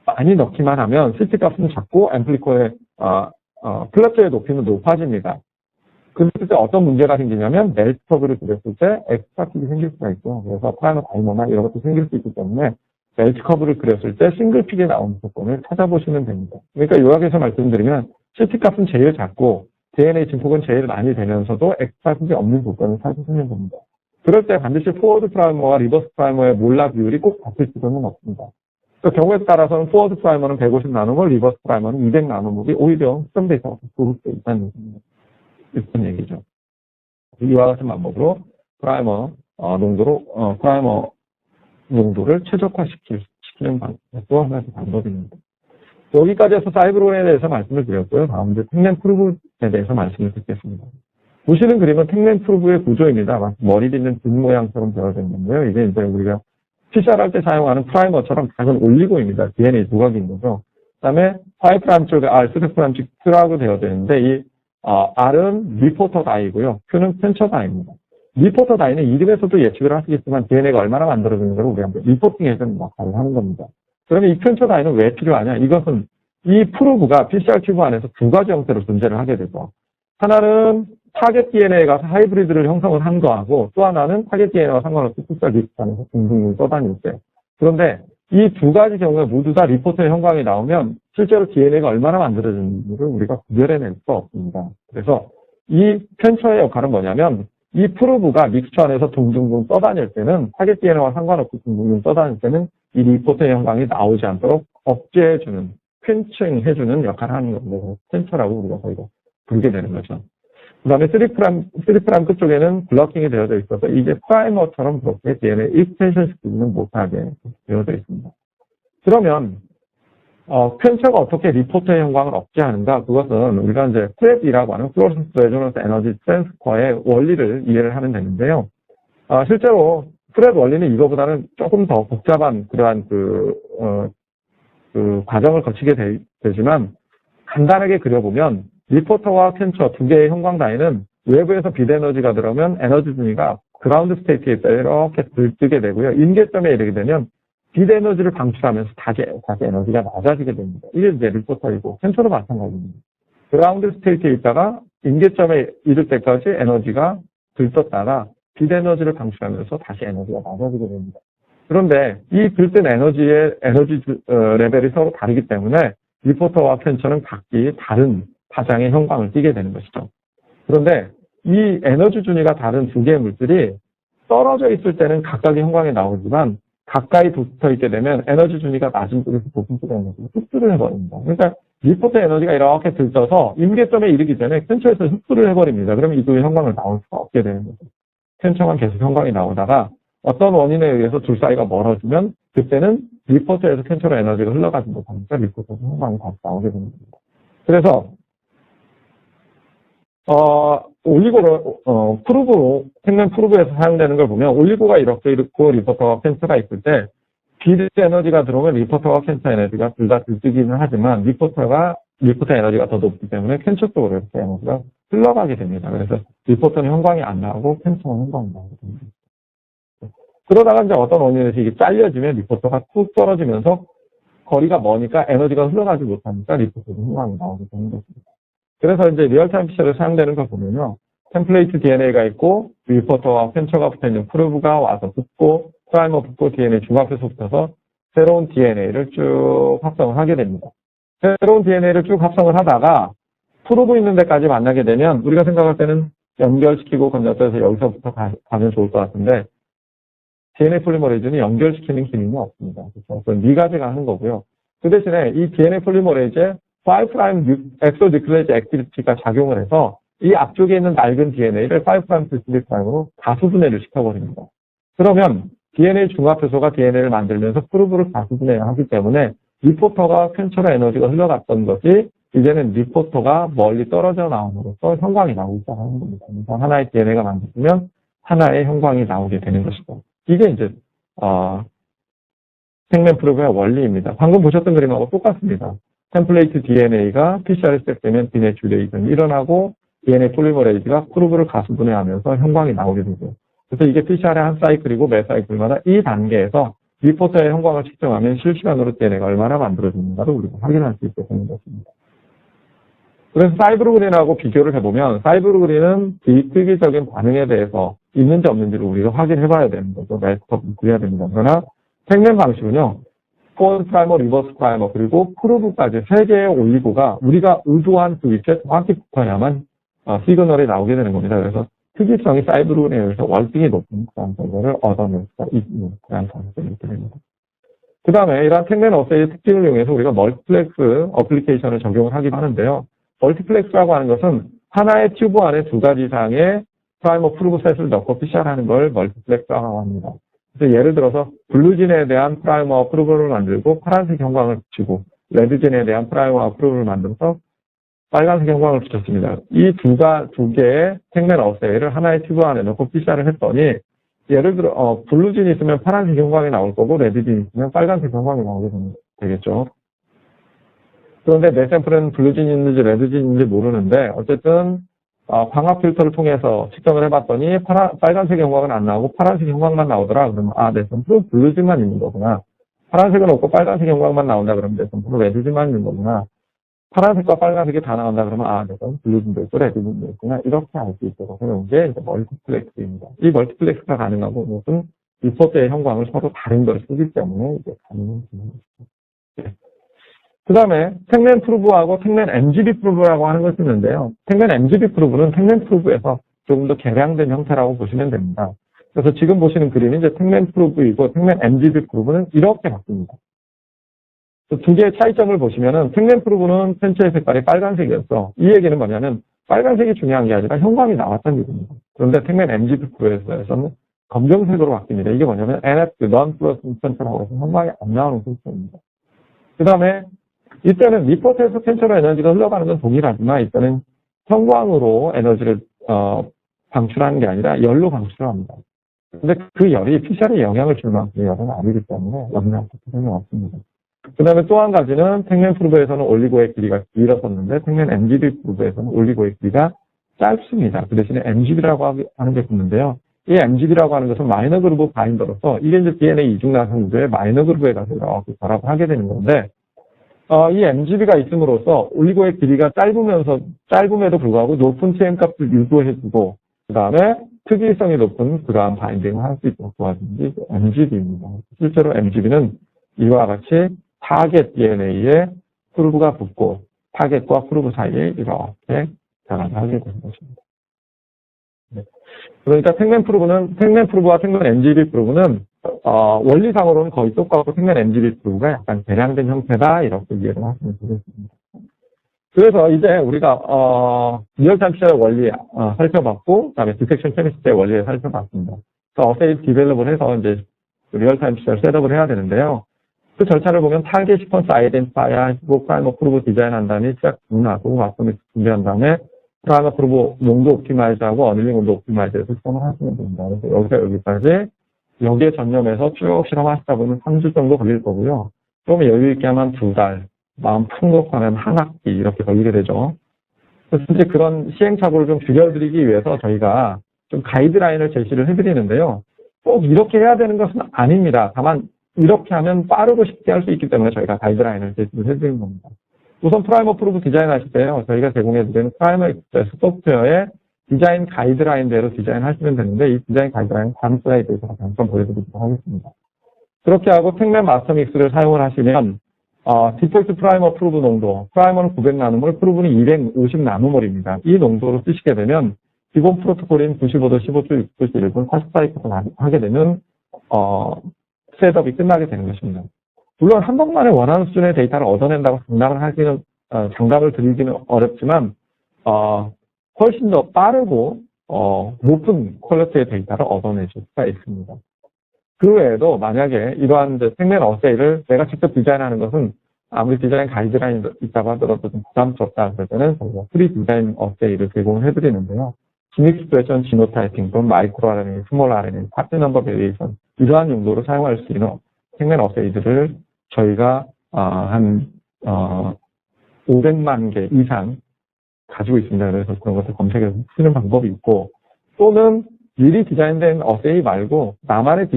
많이 넣기만 하면 CT 값은 작고 앰플리콘의 플라토의 높이는 높아집니다. 그랬을 때 어떤 문제가 생기냐면 멜트 커브를 그렸을 때 엑스트라 픽이 생길 수가 있고 그래서 프라이머 다이머나 이런 것도 생길 수 있기 때문에 멜트 커브를 그렸을 때 싱글 픽이 나오는 조건을 찾아보시면 됩니다. 그러니까 요약해서 말씀드리면 CT 값은 제일 작고 DNA 증폭은 제일 많이 되면서도 엑스트라 픽이 없는 조건을 찾으시면 됩니다. 그럴 때 반드시 포워드 프라이머와 리버스 프라이머의 몰라 비율이 꼭 같을 필요는 없습니다. 그 경우에 따라서는 포워드 프라이머는 150 나노몰, 리버스 프라이머는 200 나노몰이 오히려 시점 데이터가 좋을 수 있다는 얘기입니다. 이런 얘기죠. 이와 같은 방법으로 프라이머 농도를 최적화시키는 또 하나의 방법입니다. 여기까지 해서 사이브론에 대해서 말씀을 드렸고요. 다음 이제 텍넨 프루브에 대해서 말씀을 드리겠습니다. 보시는 그림은 텍넨 프루브의 구조입니다. 머리 빗는 등 모양처럼 되어져 있는데요. 이게 이제 우리가 PCR 할 때 사용하는 프라이머처럼 작은 올리고입니다. DNA 조각인 거죠. 그 다음에 5' 쪽에 R, 3' 쪽 Q라고 되어져 있는데 이 R은 리포터 다이고요. Q는 펜처 다이입니다. 리포터 다이는 이름에서도 예측을 하시겠지만 DNA가 얼마나 만들어지는지를 우리가 리포팅해서 역할을 하는 겁니다. 그러면 이 펜처 다이는 왜 필요하냐? 이것은 이 프루브가 PCR 튜브 안에서 두 가지 형태로 존재를 하게 되죠. 하나는 타겟 DNA가 하이브리드를 형성을 한 거하고 또 하나는 타겟 DNA와 상관없이 PCR 리스트 안에서 둥둥 떠다닐 때. 그런데 이 두 가지 경우에 모두 다 리포터의 형광이 나오면 실제로 DNA가 얼마나 만들어지는지를 우리가 구별해낼 수가 없습니다. 그래서 이 펜처의 역할은 뭐냐면 이 프로브가 믹스처 안에서 둥둥둥 떠다닐 때는 타겟 DNA와 상관없이 둥둥둥 떠다닐 때는 이 리포터의 형광이 나오지 않도록 억제해주는, 펜칭해주는 역할을 하는 겁니다. 펜처라고 우리가 저희가 부르게 되는 거죠. 그 다음에 3' 끝쪽에는 블러킹이 되어져 있어서 이게 프라이머처럼 그렇게 DNA 익스텐션 시키지는 못하게 되어져 있습니다. 그러면 펜처가 어떻게 리포터의 형광을 억제하는가? 그것은 우리가 이제 FRED이라고 하는 플로러센스 레조넌스 에너지 트랜스퍼의 원리를 이해를 하면 되는데요. 실제로 FRED 원리는 이거보다는 조금 더 복잡한 그러한 그 과정을 거치게 되지만 간단하게 그려보면 리포터와 펜처 두 개의 형광 단위는 외부에서 빛 에너지가 들어오면 에너지 준위가 그라운드 스테이트에 이렇게 들뜨게 되고요. 임계점에 이르게 되면 빛 에너지를 방출하면서 다시 에너지가 낮아지게 됩니다. 이게 이제 리포터이고 펜처도 마찬가지입니다. 그라운드 스테이트에 있다가 임계점에 이를 때까지 에너지가 들떴다가 빛 에너지를 방출하면서 다시 에너지가 낮아지게 됩니다. 그런데 이 들뜬 에너지의 에너지 레벨이 서로 다르기 때문에 리포터와 펜처는 각기 다른 파장의 형광을 띠게 되는 것이죠. 그런데 이 에너지 준위가 다른 두 개의 물질이 떨어져 있을 때는 각각의 형광이 나오지만 가까이 붙어 있게 되면 에너지 준위가 낮은 쪽에서 높은 쪽의 에너지를 흡수를 해버립니다. 그러니까 리포터 에너지가 이렇게 들떠서 임계점에 이르기 전에 펜처에서 흡수를 해버립니다. 그러면 이 쪽의 형광을 나올 수가 없게 되는 거죠. 펜처만 계속 형광이 나오다가 어떤 원인에 의해서 둘 사이가 멀어지면 그때는 리포터에서 펜처로 에너지가 흘러가지 못하니까 리포터에서 형광이 다시 나오게 됩니다. 그래서 생명 프루브에서 사용되는 걸 보면 올리고가 이렇게 있고 리포터와 펜처가 있을 때 빛 에너지가 들어오면 리포터와 펜처 에너지가 둘 다 들뜨기는 하지만 리포터 에너지가 더 높기 때문에 펜처 쪽으로 이렇게 에너지가 흘러가게 됩니다. 그래서 리포터는 형광이 안 나오고 펜처는 형광이 나오게 됩니다. 그러다가 이제 어떤 원인에서 이게 잘려지면 리포터가 툭 떨어지면서 거리가 머니까 에너지가 흘러가지 못하니까 리포터도 형광이 나오게 되는 것입니다. 그래서 이제 리얼타임 피셔를 사용되는 걸 보면요. 템플레이트 DNA가 있고 리포터와 펜처가 붙어있는 프로브가 와서 붙고 프라이머 붙고 DNA 중합해서 붙어서 새로운 DNA를 쭉 합성을 하게 됩니다. 새로운 DNA를 쭉 합성을 하다가 프로브 있는 데까지 만나게 되면 우리가 생각할 때는 연결시키고 건너뛰어서 여기서부터 가면 좋을 것 같은데 DNA 폴리머레이즈는 연결시키는 기능이 없습니다. 그래서 그건 네 가지가 하는 거고요. 그 대신에 이 DNA 폴리머레이즈에 5' 엑소뉴클레이즈 액티비티가 작용을 해서 이 앞쪽에 있는 낡은 DNA를 5' to 3'으로 가수분해를 시켜버립니다. 그러면 DNA 중합효소가 DNA를 만들면서 프로브를 가수분해하기 때문에 리포터가 펜처로 에너지가 흘러갔던 것이 이제는 리포터가 멀리 떨어져 나옴으로써 형광이 나오기 시작하는 겁니다. 그래서 하나의 DNA가 만들어지면 하나의 형광이 나오게 되는 것이죠. 이게 이제 생명 프로브의 원리입니다. 방금 보셨던 그림하고 똑같습니다. 템플레이트 DNA가 PCR에 시작되면 디네츄레이션이 일어나고 DNA 폴리머레이즈가 프로브를 가수분해하면서 형광이 나오게 되죠. 그래서 이게 PCR의 한 사이클이고 매 사이클마다 이 단계에서 리포터의 형광을 측정하면 실시간으로 DNA가 얼마나 만들어지는가를 우리가 확인할 수 있게 되는 것입니다. 그래서 사이브루그린하고 비교를 해보면 사이브루그린은 비특이적인 반응에 대해서 있는지 없는지를 우리가 확인해봐야 되는 거죠. 매스터를 그려야 됩니다. 그러나 생명 방식은요. 포원 프라이머, 리버스 프라이머, 그리고 프로브까지 세 개의 올리고가 우리가 의도한 그 위치에 정확히 붙어야만 시그널이 나오게 되는 겁니다. 그래서 특이성이 사이브루그린에 의해서 월등히 높은 그런 결과를 얻어낼 수가 있는 그런 가능성이 있게 됩니다. 그 다음에 이러한 택맨 어세이의 특징을 이용해서 우리가 멀티플렉스 어플리케이션을 적용을 하기도 하는데요. 멀티플렉스라고 하는 것은 하나의 튜브 안에 두 가지 이상의 프라이머 프로브 셋을 넣고 PCR하는 걸 멀티플렉스라고 합니다. 그래서 예를 들어서 블루진에 대한 프라이머 프로브를 만들고 파란색 형광을 붙이고 레드진에 대한 프라이머 프로브를 만들어서 빨간색 형광을 붙였습니다. 이 두 개의 택맨 어세이를 하나의 튜브 안에 넣고 PCR을 했더니 예를 들어 블루진이 있으면 파란색 형광이 나올 거고 레드진이 있으면 빨간색 형광이 나오게 되겠죠. 그런데 내 샘플은 블루진이 있는지 레드진이 있는지 모르는데 어쨌든 광학 필터를 통해서 측정을 해봤더니 빨간색 형광은 안 나오고 파란색 형광만 나오더라. 그러면 내 샘플은 블루진만 있는 거구나. 파란색은 없고 빨간색 형광만 나온다. 그러면 내 샘플은 레드진만 있는 거구나. 파란색과 빨간색이 다 나온다. 그러면 내 샘플은 블루진도 있고 레드진도 있구나. 이렇게 알 수 있도록 해놓은 게 이제 멀티플렉스입니다. 이 멀티플렉스가 가능하고 이것은 리포트의 형광을 서로 다른 걸 쓰기 때문에 이게 가능합니다. 네. 그 다음에 택맨 프루브하고 택맨 MGB 프루브라고 하는 걸 쓰는데요. 택맨 MGB 프루브는 택맨 프루브에서 조금 더 개량된 형태라고 보시면 됩니다. 그래서 지금 보시는 그림이 이제 택맨 프루브이고 택맨 MGB 프루브는 이렇게 바뀝니다. 두 개의 차이점을 보시면은 택맨 프루브는 펜체의 색깔이 빨간색이었어. 이 얘기는 뭐냐면 빨간색이 중요한 게 아니라 형광이 나왔다는 얘기입니다. 그런데 택맨 MGB 프루브에서는 검정색으로 바뀝니다. 이게 뭐냐면 NF, Non-Fluorescent 펜체라고 해서 형광이 안 나오는 펜체입니다. 그 다음에 이때는 리포트에서 펜체로 에너지가 흘러가는 건 동일하지만 이때는 형광으로 에너지를 방출하는 게 아니라 열로 방출합니다. 근데 그 열이 PCR에 영향을 줄 만큼의 열은 아니기 때문에 영향 소용이 없습니다. 그 다음에 또 한 가지는 택맨 프루브에서는 올리고의 길이가 길었었는데 택맨 MGB 프루브에서는 올리고의 길이가 짧습니다. 그 대신에 MGB라고 하는 게 있는데요. 이 MGB라고 하는 것은 마이너 그루브 바인더로서 이게 이제 DNA 이중나선 구조의 마이너 그루브에 가서 이렇게 결합을 하게 되는 건데 이 MGB가 있음으로써 올리고의 길이가 짧음에도 불구하고 높은 TM 값을 유도해주고 그 다음에 특이성이 높은 그러한 바인딩을 할 수 있도록 도와주는 게 MGB입니다. 실제로 MGB는 이와 같이 타겟 DNA에 프루브가 붙고 타겟과 프루브 사이에 이렇게 결합을 하게 되는 것입니다. 네. 그러니까 택맨 프루브와 택맨 MGB 프루브는 원리상으로는 거의 똑같고 택맨 MGB 프루브가 약간 개량된 형태다 이렇게 이해를 하시면 되겠습니다. 그래서 이제 우리가 리얼타임 PCR의 원리 살펴봤고 그다음에 디텍션 케미스트의 원리를 살펴봤습니다. 그래서 어세이 디벨롭을 해서 이제 리얼타임 PCR 셋업을 해야 되는데요. 그 절차를 보면 타겟 시퀀스 아이덴티파이어 하고 프라이머 프루브 디자인한 다음에 시작 중하고 마스터믹 준비한 다음에 프라이머 프루브 농도 옵티마이즈하고 어닐링 온도 옵티마이즈에서 실험을 하시면 됩니다. 그래서 여기서 여기까지 여기에 전념해서 쭉 실험하시다 보면 3주 정도 걸릴 거고요. 좀 여유 있게 하면 2달, 마음 푼 것 하면 한 학기 이렇게 걸리게 되죠. 그래서 이제 그런 시행착오를 좀 줄여드리기 위해서 저희가 좀 가이드라인을 제시를 해드리는데요. 꼭 이렇게 해야 되는 것은 아닙니다. 다만 이렇게 하면 빠르고 쉽게 할 수 있기 때문에 저희가 가이드라인을 제시를 해드리는 겁니다. 우선 프라이머 프루브 디자인 하실 때요. 저희가 제공해드리는 프라이머 익스프레스 소프트웨어의 디자인 가이드라인대로 디자인하시면 되는데 이 디자인 가이드라인 다음 슬라이드에서 잠깐 보여드리도록 하겠습니다. 그렇게 하고 택맨 마스터 믹스를 사용을 하시면 디폴트 프라이머 프루브 농도, 프라이머는 900나노몰, 프루브는 250나노몰입니다. 이 농도로 쓰시게 되면 기본 프로토콜인 95도, 15초, 6초, 1분, 40사이클을 하게 되면 셋업이 끝나게 되는 것입니다. 물론 한 번만에 원하는 수준의 데이터를 얻어낸다고 장담을 드리기는 어렵지만 훨씬 더 빠르고 높은 퀄리티의 데이터를 얻어내실 수가 있습니다. 그 외에도 만약에 이러한 택맨 어세이를 내가 직접 디자인하는 것은 아무리 디자인 가이드라인이 있다고 하더라도 좀 부담스럽다 그럴 때는 저희가 프리 디자인 어세이를 제공을 해드리는데요. 진익스프레션, 지노타이핑, 또는 마이크로 RNA, 스몰 RNA, 파트 넘버 베리에이션 이러한 용도로 사용할 수 있는 택맨 어세이들을 저희가 한 500만 개 이상 가지고 있습니다. 그래서 그런 것을 검색해서 쓰는 방법이 있고 또는 미리 디자인된 어세이 말고 나만의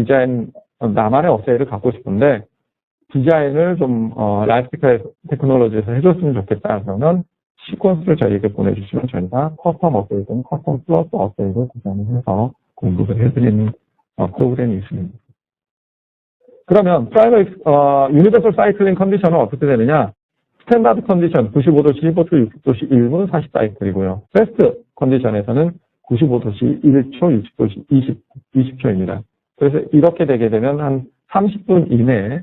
어세이를 갖고 싶은데 디자인을 좀 라이프티컬 테크놀로지에서 해줬으면 좋겠다 그러면 시퀀스를 저희에게 보내주시면 저희가 커스텀 어세이 또는 커스텀 플러스 어세이를 디자인해서 공급을 해드리는 프로그램이 있습니다. 그러면 유니버설 사이클링 컨디션은 어떻게 되느냐? 스탠다드 컨디션 95도씨, 15초, 60도씨 1분 40사이클이고요. 베스트 컨디션에서는 95도씨 1초, 60도씨 20초입니다. 그래서 이렇게 되게 되면 한 30분 이내에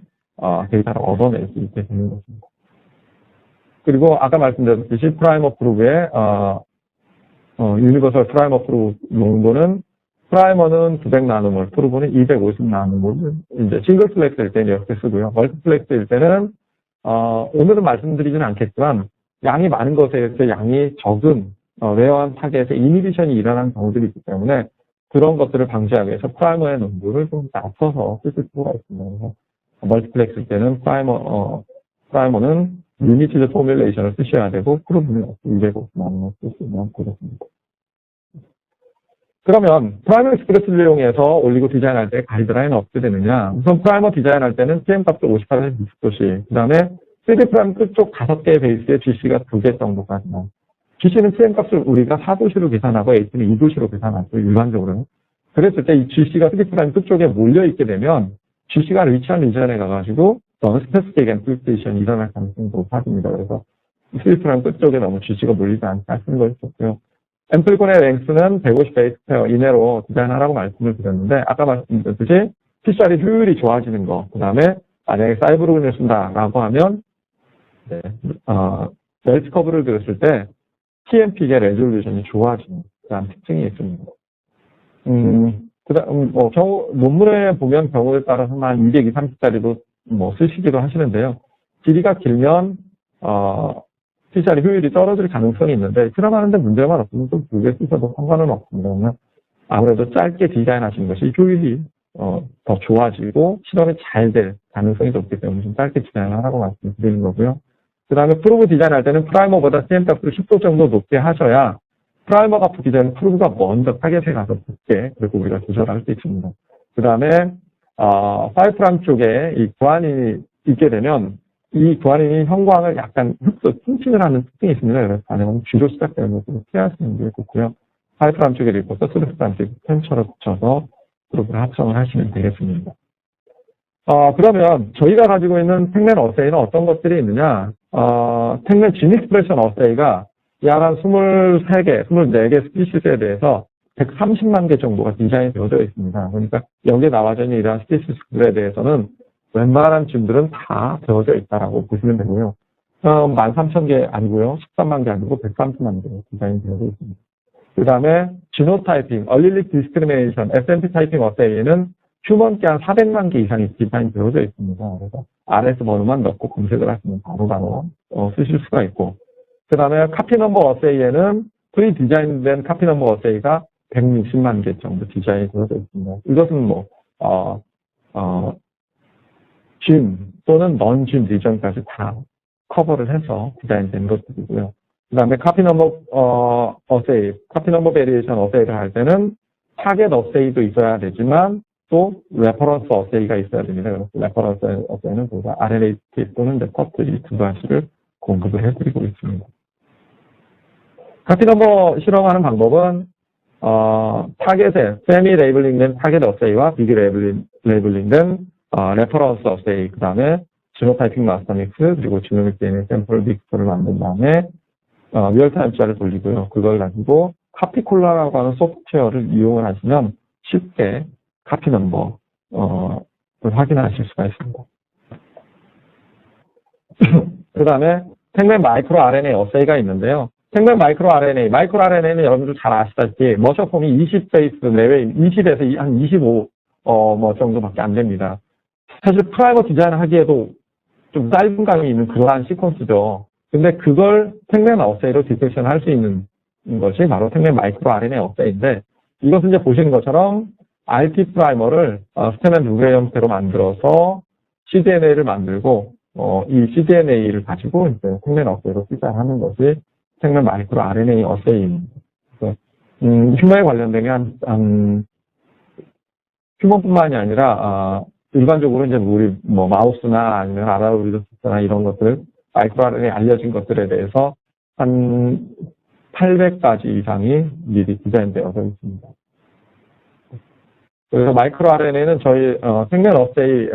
데이터를 얻어낼 수 있게 되는 것입니다. 그리고 아까 말씀드렸듯이 프라이머 프루브의 유니버설 프라이머 프루브 농도는 프라이머는 900나노몰, 프루브는 250나노몰, 이제 싱글 플렉스일 때는 이렇게 쓰고요. 멀티플렉스일 때는 오늘은 말씀드리지는 않겠지만 양이 많은 것에서 양이 적은 레어한 타겟에 이니비션이 일어나는 경우들이 있기 때문에 그런 것들을 방지하기 위해서 프라이머의 농도를 좀 낮춰서 쓰실 필요가 있습니다. 그래서 멀티플렉스일 때는 프라이머는 리미티드 포뮬레이션을 쓰셔야 되고 프루브는 250나노몰 쓰시면 되겠습니다. 그러면 프라이머 익스프레스를 이용해서 올리고 디자인할 때 가이드라인은 어떻게 되느냐. 우선 프라이머 디자인할 때는 PM 값을 58에서 60도씩, 그 다음에 3D 프라임 끝쪽 5개의 베이스에 GC가 2개 정도가 나요. GC는 PM 값을 우리가 4도시로 계산하고 H는 2도시로 계산하죠. 일반적으로는. 그랬을 때 이 GC가 3' 끝쪽에 몰려있게 되면 GC가 리치한 리전에 가가지고 너무 스페시픽 앰플리피케이션이 일어날 가능성이 높아집니다. 그래서 3' 끝쪽에 너무 GC가 몰리지 않게 하시는 것이 좋고요. 앰플콘의 랭스는 150 베이스 페어 이내로 디자인하라고 말씀을 드렸는데 아까 말씀드렸듯이 PCR이 효율이 좋아지는 거, 그 다음에 만약에 사이브로그를 쓴다라고 하면 멜트 커브를 그렸을 때 TMP의 레졸루션이 좋아지는 그런 특징이 있습니다. 그다음 논문에 보면 경우에 따라서는 한 200, 230짜리도 쓰시기도 하시는데요. 길이가 길면 PCR이 효율이 떨어질 가능성이 있는데 실험하는데 문제만 없으면 좀 길게 쓰셔도 상관은 없습니다. 그러면 아무래도 짧게 디자인하시는 것이 효율이 더 좋아지고 실험이 잘 될 가능성이 높기 때문에 좀 짧게 디자인하라고 말씀드리는 거고요. 그 다음에 프로브 디자인할 때는 프라이머보다 CM 값을 10도 정도 높게 하셔야 프라이머가 붙기 전에 프로브가 먼저 타겟에 가서 붙게 그리고 우리가 조절할 수 있습니다. 그 다음에 5' 쪽에 이 구안이 있게 되면 이 구안이 형광을 약간 흡신을 하는 특징이 있습니다. 그래서 반응은 뒤로 시작되는 것을 피하시는 게 좋고요. 5' 쪽에 리포터, 3' 쪽에 펜처를 붙여서 프로브를 합성을 하시면 되겠습니다. 그러면 저희가 가지고 있는 텍맨 어세이는 어떤 것들이 있느냐? 텍맨 진 익스프레션 어세이가 약 한 23개, 24개 스피시스에 대해서 130만 개 정도가 디자인이 되어져 있습니다. 그러니까 여기에 나와져 있는 이러한 스피시스들에 대해서는 웬만한 짐들은 다 되어져 있다라고 보시면 되고요. 13,000개 아니고요. 13만 개 아니고 130만 개 디자인이 되어져 있습니다. 그 다음에 지노타이핑, 얼릴릭 디스크리미네이션, SMP 타이핑 어세이에는 휴먼께 한 400만 개 이상이 디자인 되어져 있습니다. 그래서 RS 번호만 넣고 검색을 하시면 바로 쓰실 수가 있고. 그 다음에 카피 넘버 어세이에는 프리 디자인된 카피 넘버 어세이가 160만 개 정도 디자인이 되어져 있습니다. 이것은 진 또는 넌진 리전까지 다 커버를 해서 디자인된 것들이고요. 그 다음에 카피 넘버 어세이, 카피 넘버 베리에이션 어세이를 할 때는 타겟 어세이도 있어야 되지만 또 레퍼런스 어세이가 있어야 됩니다. 그래서 레퍼런스 어세이는 우리가 RNA-seq 또는 퍼트 이 두 가지를 공급을 해드리고 있습니다. 카피 넘버 실험하는 방법은 타겟에 세미 레이블링된 타겟 어세이와 비기 레이블링된 레퍼런스 어세이, 그 다음에 지노타이핑 마스터 믹스, 그리고 지노믹 DNA 샘플 믹스를 만든 다음에 리얼타임 짤을 돌리고요. 그걸 가지고 카피콜라라고 하는 소프트웨어를 이용을 하시면 쉽게 카피 넘버를 확인하실 수가 있습니다. 그 다음에 텍맨 마이크로 RNA 어세이가 있는데요. 텍맨 마이크로 RNA는 여러분들 잘 아시다시피 머셔폼이 20 베이스 내외 20에서 한 25 정도밖에 안 됩니다. 사실 프라이머 디자인을 하기에도 좀 짧은 감이 있는 그러한 시퀀스죠. 근데 그걸 텍맨 어세이로 디텍션 할 수 있는 것이 바로 텍맨 마이크로 RNA 어세이인데, 이것은 이제 보시는 것처럼 RT 프라이머를 스테멘 두 개의 형태로 만들어서 cDNA를 만들고 이 cDNA를 가지고 이제 텍맨 어세이로 디자인하는 것이 텍맨 마이크로 RNA 어세이입니다. 휴먼에 관련된 휴먼뿐만이 아니라 일반적으로 이제 우리 마우스나 아니면 아라우리도스나 이런 것들 마이크로 RNA 알려진 것들에 대해서 한 800가지 이상이 미리 디자인되어져 있습니다. 그래서 마이크로 RNA는 저희 텍맨 어세이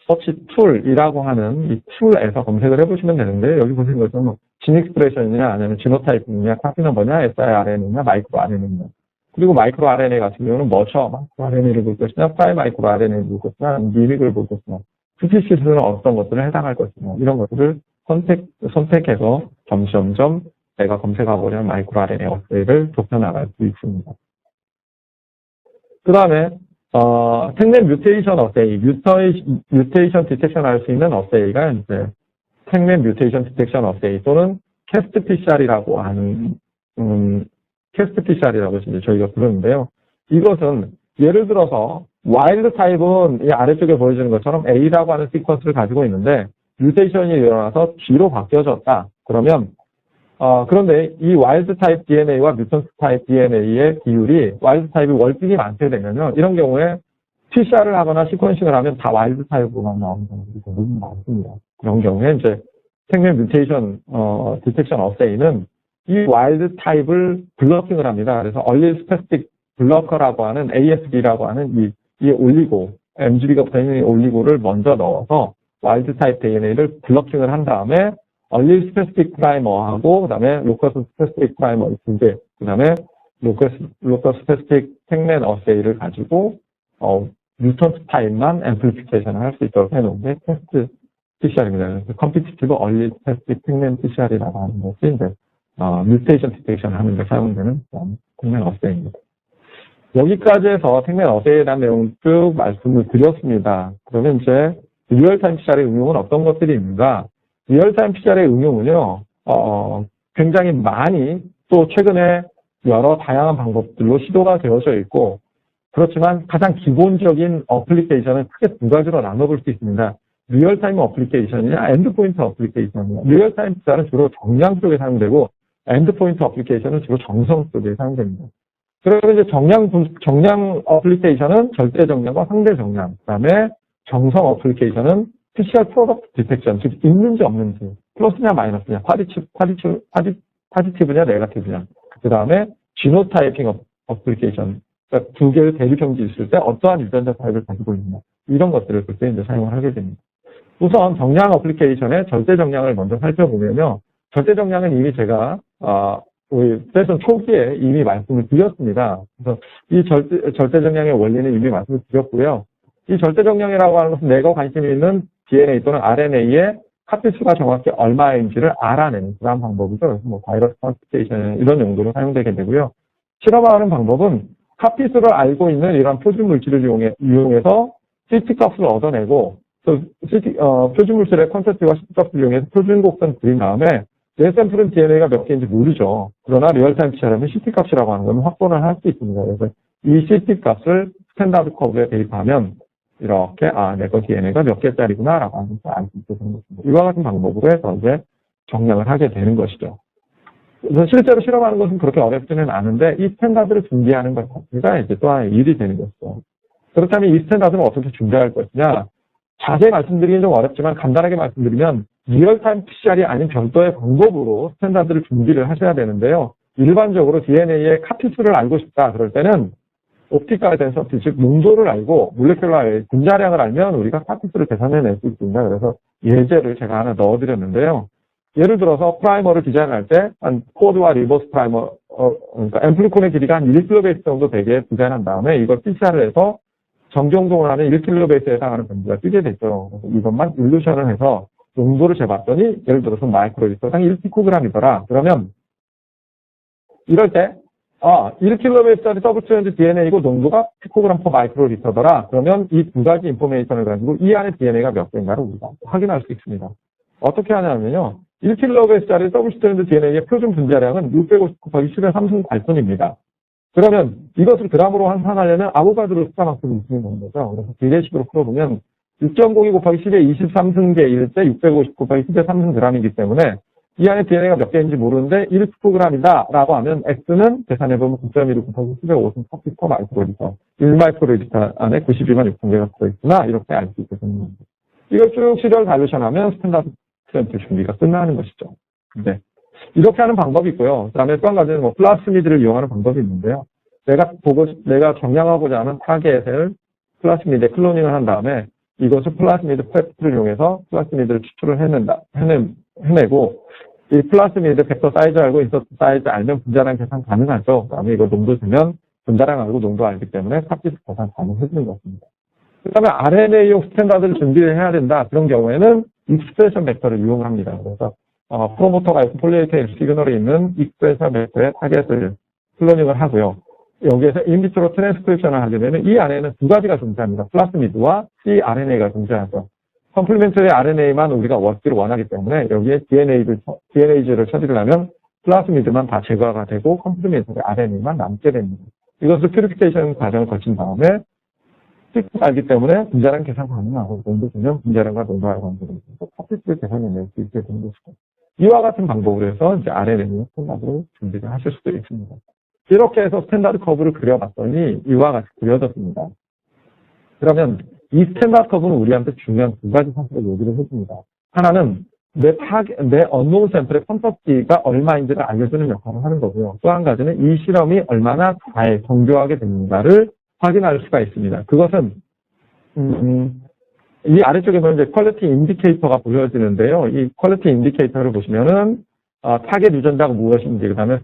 서치 툴이라고 하는 이 툴에서 검색을 해보시면 되는데, 여기 보시는 것처럼 진 익스프레션이냐 아니면 지노타이핑이냐 카피 넘버냐 siRNA냐 마이크로 RNA냐, 그리고 마이크로 RNA 같은 경우는 머셔 마이크로 RNA를 볼 것이냐 프라이 마이크로 RNA를 볼 것이냐 미믹을 볼 것이냐 스피시스는 어떤 것들을 해당할 것이냐, 이런 것들을 선택해서 점점점 내가 검색하고 있는 마이크로 RNA 어세이를 좁혀나갈 수 있습니다. 그 다음에 텍맨 뮤테이션 어세이, 뮤테이션 디텍션 할 수 있는 어세이가 이제 텍맨 뮤테이션 디텍션 어세이 또는 캐스트 PCR이라고 하는 캐스트 PCR이라고 이제 저희가 부르는데요. 이것은 예를 들어서 와일드 타입은 이 아래쪽에 보여지는 것처럼 A라고 하는 시퀀스를 가지고 있는데 뮤테이션이 일어나서 G로 바뀌어졌다. 그러면 그런데 이 와일드 타입 DNA와 뮤턴트 타입 DNA의 비율이 와일드 타입이 월등히 많게 되면요, 이런 경우에 TCR을 하거나 시퀀싱을 하면 다 와일드 타입으로만 나오는 경우들이 대부분 많습니다. 그런 경우에 이제 텍맨 뮤테이션 디텍션 어세이는 이 와일드 타입을 블러킹을 합니다. 그래서 얼릴 스페시픽 블러커라고 하는 ASB라고 하는 이 올리고, MGB가 붙어있는 이 올리고를 먼저 넣어서 와일드 타입 DNA를 블러킹을 한 다음에 얼리 스페시픽 프라이머하고 그다음에 로커스 스페시픽 프라이머 두 개, 그다음에 로커스 스페시픽 팩맨 어세이를 가지고 뉴턴트 타입만 앰플리피케이션을 할 수 있도록 해놓은 게 테스트 PCR입니다. 컴피티티브 얼리 스페시픽 팩맨 PCR이라고 하는 것이 이제 뮤테이션 디텍션을 하는 데 사용되는 팩맨 어세이입니다. 여기까지 해서 팩맨 어세이에 대한 내용 쭉 말씀을 드렸습니다. 그러면 이제 리얼타임 PCR의 응용은 어떤 것들이 있는가? 리얼타임 PCR의 응용은요, 굉장히 많이 또 최근에 여러 다양한 방법들로 시도가 되어져 있고, 그렇지만 가장 기본적인 어플리케이션은 크게 두 가지로 나눠볼 수 있습니다. 리얼타임 어플리케이션이냐, 엔드포인트 어플리케이션이냐. 리얼타임 PCR은 주로 정량 쪽에 사용되고, 엔드포인트 어플리케이션은 주로 정성 쪽에 사용됩니다. 그러면 이제 정량 어플리케이션은 절대 정량과 상대 정량, 그 다음에 정성 어플리케이션은 PCR 프로덕트 디텍션, 즉 있는지 없는지, 플러스냐 마이너스냐, 파지티브냐 네거티브냐, 그 다음에 지노타이핑 어플리케이션, 그러니까 두 개의 대립 형질이 있을 때 어떠한 유전자 타입을 가지고 있느냐, 이런 것들을 그때 이제 사용을 하게 됩니다. 우선 정량 어플리케이션의 절대 정량을 먼저 살펴보면요, 절대 정량은 이미 제가 우리 세션 초기에 이미 말씀을 드렸습니다. 그래서 이 절대 정량의 원리는 이미 말씀을 드렸고요. 이 절대 정량이라고 하는 것은 내가 관심이 있는 DNA 또는 RNA의 카피 수가 정확히 얼마인지를 알아내는 그런 방법이죠. 그래서 뭐 바이러스 ኳ스피케이션 이런 용도로 사용되게 되고요. 실험하는 방법은 카피 수를 알고 있는 이러한 표준 물질을 이용해서 CT 값을 얻어내고 표준 물질의 컨셉트와 CT 값을 이용해서 표준 곡선 그린 다음에 내 샘플은 DNA가 몇 개인지 모르죠. 그러나 리얼타임 PCR은 CT 값이라고 하는 건 확보를 할 수 있습니다. 그래서 이 CT 값을 스탠다드 커브에 대입하면 이렇게 내 거 DNA가 몇 개짜리구나 라고 하는 것을 알 수 있게 되는 것입니다. 이와 같은 방법으로 해서 이제 정량을 하게 되는 것이죠. 그래서 실제로 실험하는 것은 그렇게 어렵지는 않은데 이 스탠다드를 준비하는 것 자체가 이제 또 하나의 일이 되는 것이죠. 그렇다면 이 스탠다드는 어떻게 준비할 것이냐? 자세히 말씀드리긴 좀 어렵지만 간단하게 말씀드리면 리얼타임 PCR이 아닌 별도의 방법으로 스탠다드를 준비를 하셔야 되는데요. 일반적으로 DNA의 카피수를 알고 싶다 그럴 때는 옵티컬 덴서티, 즉 농도를 알고 몰레큘러 분자량을 알면 우리가 카피수를 계산해낼 수 있습니다. 그래서 예제를 제가 하나 넣어드렸는데요. 예를 들어서 프라이머를 디자인할 때 한 코드와 리버스 프라이머, 그러니까 앰플리콘의 길이가 한 1kbase 정도 되게 디자인한 다음에 이걸 PCR을 해서 정정동을 하는 1kbase 해당하는 변수가 뜨게 됐죠. 그래서 이것만 일루션을 해서 농도를 재봤더니 예를 들어서 마이크로리터당 1피코그램이더라. 그러면 이럴 때 1kb짜리 더블 스트랜드 DNA이고 농도가 피코그램 퍼 마이크로리터더라. 그러면 이 두 가지 인포메이션을 가지고 이 안에 DNA가 몇 개인가를 우리가 확인할 수 있습니다. 어떻게 하냐면요. 1kb짜리 더블 스트랜드 DNA의 표준 분자량은 650 곱하기 10의 3승 발손입니다. 그러면 이것을 그램으로 환산하려면 아보가드로 숫자만큼 있는 거죠. 그래서 비례식으로 풀어보면 6.02 곱하기 10의 23승계일 때 650 곱하기 10의 3승 g이기 때문에 이 안에 DNA가 몇 개인지 모르는데 1피코그램이다 라고 하면 X는 계산해보면 9.1 곱하기 10의 5승 퍼피 퍼 마이크로리터 1마이크로리터 안에 92만 6,000개가 들어있구나 이렇게 알 수 있게 되는 겁니다. 이걸 쭉 시절 발루션하면 스탠다드 샘플 준비가 끝나는 것이죠. 네. 이렇게 하는 방법이 있고요. 그 다음에 또 한 가지는 플라스미드를 이용하는 방법이 있는데요. 내가 정량하고자 하는 타겟을 플라스미드에 클로닝을 한 다음에 이것을 플라스미드 프레프트를 이용해서 플라스미드를 추출을 해내고 이 플라스미드 벡터 사이즈 알고 인서트 사이즈 알면 분자량 계산 가능하죠. 그 다음에 이거 농도 주면 분자량 알고 농도 알기 때문에 값비스 계산 가능해지는 것입니다. 그 다음에 RNA용 스탠다드를 준비를 해야 된다. 그런 경우에는 익스프레션 벡터를 이용을 합니다. 그래서 프로모터가 있고 폴리에이테일 시그널이 있는 익스프레션 벡터의 타겟을 클로닝을 하고요. 여기에서 인비트로 트랜스크립션을 하게 되면 이 안에는 두 가지가 존재합니다. 플라스미드와 cRNA가 존재하죠. 컴플리멘터리 RNA만 우리가 얻기를 원하기 때문에 여기에 DNA를 처리를 하면 플라스미드만 다 제거가 되고 컴플리멘터리 RNA만 남게 됩니다. 이것을 퓨리피케이션 과정을 거친 다음에 알기 때문에 분자량 계산 가능하고 농도 주면 분자량과 농도와 관계를 해서 값비스를 계산해낼 수 있게 되는 것이죠. 이와 같은 방법으로 해서 이제 RNA 스탠다드를 준비를 하실 수도 있습니다. 이렇게 해서 스탠다드 커브를 그려봤더니 이와 같이 그려졌습니다. 그러면 이 스탠다드 커브는 우리한테 중요한 두 가지 사실을 얘기를 해줍니다. 하나는 내 언노운 샘플의 펌프기가 얼마인지를 알려주는 역할을 하는 거고요. 또 한 가지는 이 실험이 얼마나 잘 정교하게 됐는가를 확인할 수가 있습니다. 그것은 이 아래쪽에 보면 이제 퀄리티 인디케이터가 보여지는데요. 이 퀄리티 인디케이터를 보시면은 타겟 유전자가 무엇인지, 그 다음에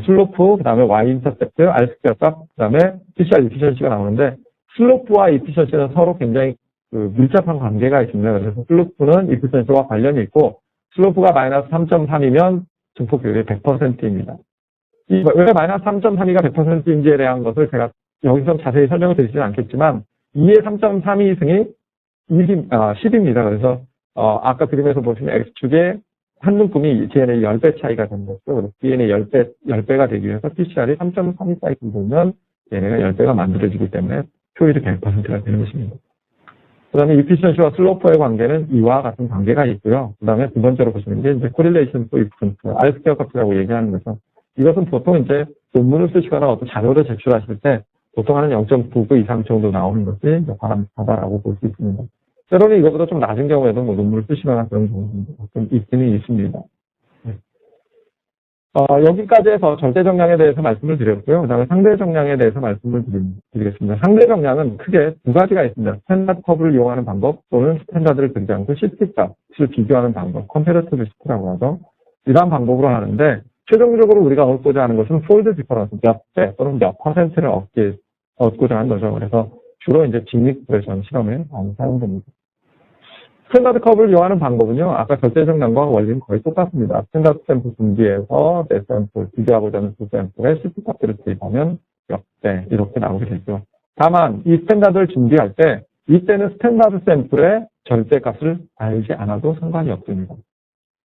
슬로프, 그 다음에 Y 인터셉트, R 스퀘어 값, 그 다음에 PCR 이피션시가 나오는데 슬로프와 이피션시는 서로 굉장히 밀접한 관계가 있습니다. 그래서 슬로프는 이피션시와 관련이 있고 슬로프가 마이너스 3.3이면 증폭 비율이 100%입니다. 왜 마이너스 3.32가 100%인지에 대한 것을 제가 여기서 자세히 설명을 드리지는 않겠지만 2의 3.32승이 10입니다. 그래서 아까 그림에서 보시면 X축에 한 눈금이 DNA 10배 차이가 되는 거죠. 그래서 DNA 10배가 되기 위해서 PCR이 3.32 사이클 돌면 DNA가 10배가 만들어지기 때문에 효율이 100%가 되는 것입니다. 그 다음에 이피션시와 슬로프의 관계는 이와 같은 관계가 있고요. 그 다음에 두 번째로 보시는 게 이제 코릴레이션 또 이프런트, R 스퀘어 값이라고 얘기하는 거죠. 이것은 보통 이제 논문을 쓰시거나 어떤 자료를 제출하실 때 보통 한 0.99 이상 정도 나오는 것이 바람직하다라고 볼 수 있습니다. 때로는 이것보다 좀 낮은 경우에도 뭐 논문을 쓰시거나 그런 경우도 좀 있기는 있습니다. 여기까지 해서 절대 정량에 대해서 말씀을 드렸고요. 그 다음에 상대 정량에 대해서 말씀을 드리겠습니다. 상대 정량은 크게 두 가지가 있습니다. 스탠다드 커브를 이용하는 방법 또는 스탠다드를 들지 않고 CT 값을 비교하는 방법, 컴패러티브 CT라고 하죠. 이러한 방법으로 하는데 최종적으로 우리가 얻고자 하는 것은 폴드 디퍼런스, 몇 배 또는 몇 퍼센트를 얻고자 하는 거죠. 그래서 주로 이제 빅믹 버전 실험에 많이 사용됩니다. 스탠다드 컵을 이용하는 방법은요, 아까 절대 정량과 원리는 거의 똑같습니다. 스탠다드 샘플 분기에서 내 샘플, 비교하고자 하는 두 샘플에 CT 값들을 대입하면 몇 배, 이렇게 나오게 되죠. 다만, 이 스탠다드를 준비할 때, 이때는 스탠다드 샘플의 절대값을 알지 않아도 상관이 없습니다.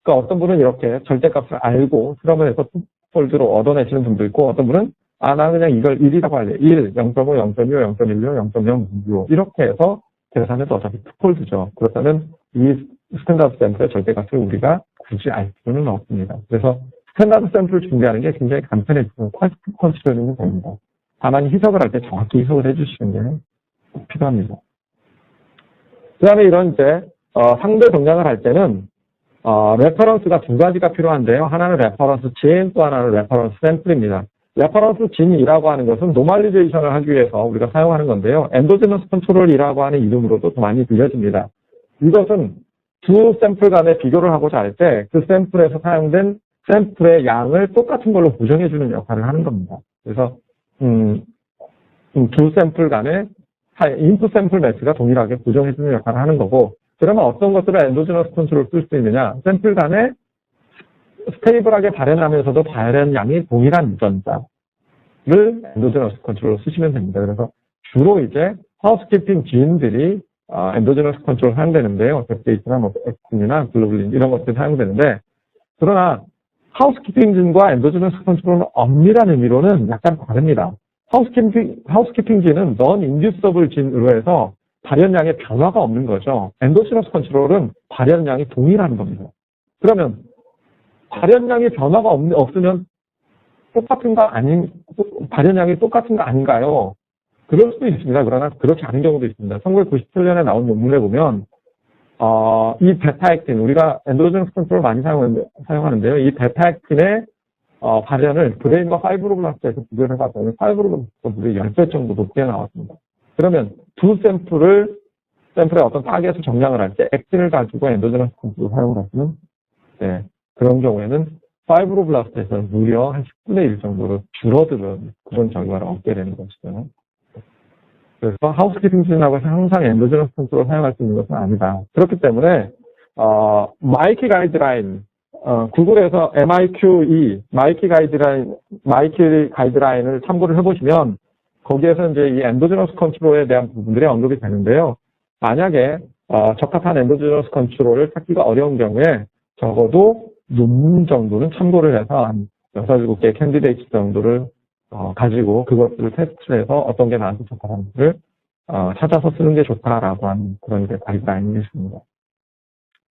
그러니까 어떤 분은 이렇게 절대값을 알고 실험을 해서 투폴드로 얻어내시는 분도 있고, 어떤 분은 나 그냥 이걸 1이라고 할래. 1, 0.5, 0.25, 0.16, 0.025 이렇게 해서 계산해도 어차피 투폴드죠. 그렇다면 이 스탠다드 샘플의 절대값을 우리가 굳이 알 필요는 없습니다. 그래서 스탠다드 샘플을 준비하는 게 굉장히 간편해지고 퀄리티 컨트롤링이 됩니다. 다만 희석을 할 때 정확히 희석을 해주시는 게 꼭 필요합니다. 그 다음에 이런 이제 상대 정량을 할 때는 레퍼런스가 두 가지가 필요한데요. 하나는 레퍼런스 진, 또 하나는 레퍼런스 샘플입니다. 레퍼런스 진이라고 하는 것은 노멀리제이션을 하기 위해서 우리가 사용하는 건데요. 엔도제너스 컨트롤이라고 하는 이름으로도 더 많이 들려집니다. 이것은 두 샘플 간의 비교를 하고자 할 때 그 샘플에서 사용된 샘플의 양을 똑같은 걸로 보정해주는 역할을 하는 겁니다. 그래서 두 샘플 간의 인풋 샘플 매치가 동일하게 보정해주는 역할을 하는 거고, 그러면 어떤 것들을 엔도제너스 컨트롤을 쓸 수 있느냐? 샘플 간의 스테이블하게 발현하면서도 발현량이 동일한 유전자를 엔도제너스 컨트롤로 쓰시면 됩니다. 그래서 주로 이제 하우스키핑 지인들이 엔도제너스 컨트롤 사용되는데요. 웹데이트나 뭐 엑틴이나 글로불린 이런 것들이 사용되는데, 그러나 하우스키핑 진과 엔도제너스 컨트롤은 엄밀한 의미로는 약간 다릅니다. 하우스키핑 진은 넌 인듀서블 진으로 해서 발현량의 변화가 없는 거죠. 엔도제너스 컨트롤은 발현량이 동일한 겁니다. 그러면 발현량의 변화가 없으면 발현량이 똑같은 거 아닌가요? 그럴 수도 있습니다. 그러나 그렇지 않은 경우도 있습니다. 1997년에 나온 논문에 보면 이 베타액틴, 우리가 엔도제너스 컨트롤 많이 사용하는데요. 이 베타액틴의 발현을 브레인과 파이브로블라스트에서 비교를 해봤더니 파이브로블라스트가 무려 10배 정도 높게 나왔습니다. 그러면 두 샘플의 어떤 타겟을 정량을 할 때 액틴을 가지고 엔도제너스 컨트롤을 사용을 하시면 그런 경우에는 파이브로블라스트에서는 무려 한 10분의 1 정도로 줄어드는 그런 결과를 얻게 되는 것이죠. 그래서 하우스키핑 진하고 해서 항상 엔도제너스 컨트롤을 사용할 수 있는 것은 아니다. 그렇기 때문에 마이키 가이드라인, 구글에서 MIQE, 마이키 가이드라인을 참고를 해보시면 거기에서 이제 이 엔도제너스 컨트롤에 대한 부분들이 언급이 되는데요. 만약에 적합한 엔도제너스 컨트롤을 찾기가 어려운 경우에 적어도 논문 정도는 참고를 해서 한 6, 7개 캔디데이트 정도를 가지고 그것들을 테스트를 해서 어떤 게 나한테 적합한지를 찾아서 쓰는 게 좋다라고 하는 그런 게 가이드라인이 있습니다.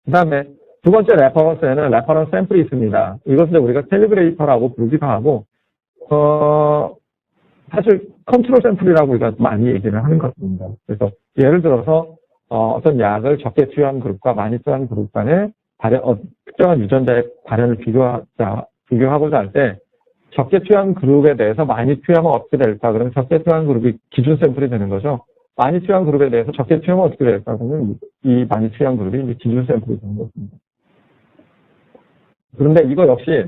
그 다음에 두 번째 레퍼런스에는 레퍼런스 샘플이 있습니다. 이것은 우리가 캘리브레이터라고 부르기도 하고 사실 컨트롤 샘플이라고 우리가 많이 얘기를 하는 것입니다. 그래서 예를 들어서 어떤 약을 적게 투여한 그룹과 많이 투여한 그룹 간의 특정한 유전자의 발현을 비교하고자 할 때 적게 투여한 그룹에 대해서 많이 투여하면 어떻게 될까? 그러면 적게 투여한 그룹이 기준 샘플이 되는 거죠. 많이 투여한 그룹에 대해서 적게 투여하면 어떻게 될까? 그러면 이 많이 투여한 그룹이 이제 기준 샘플이 되는 것입니다. 그런데 이거 역시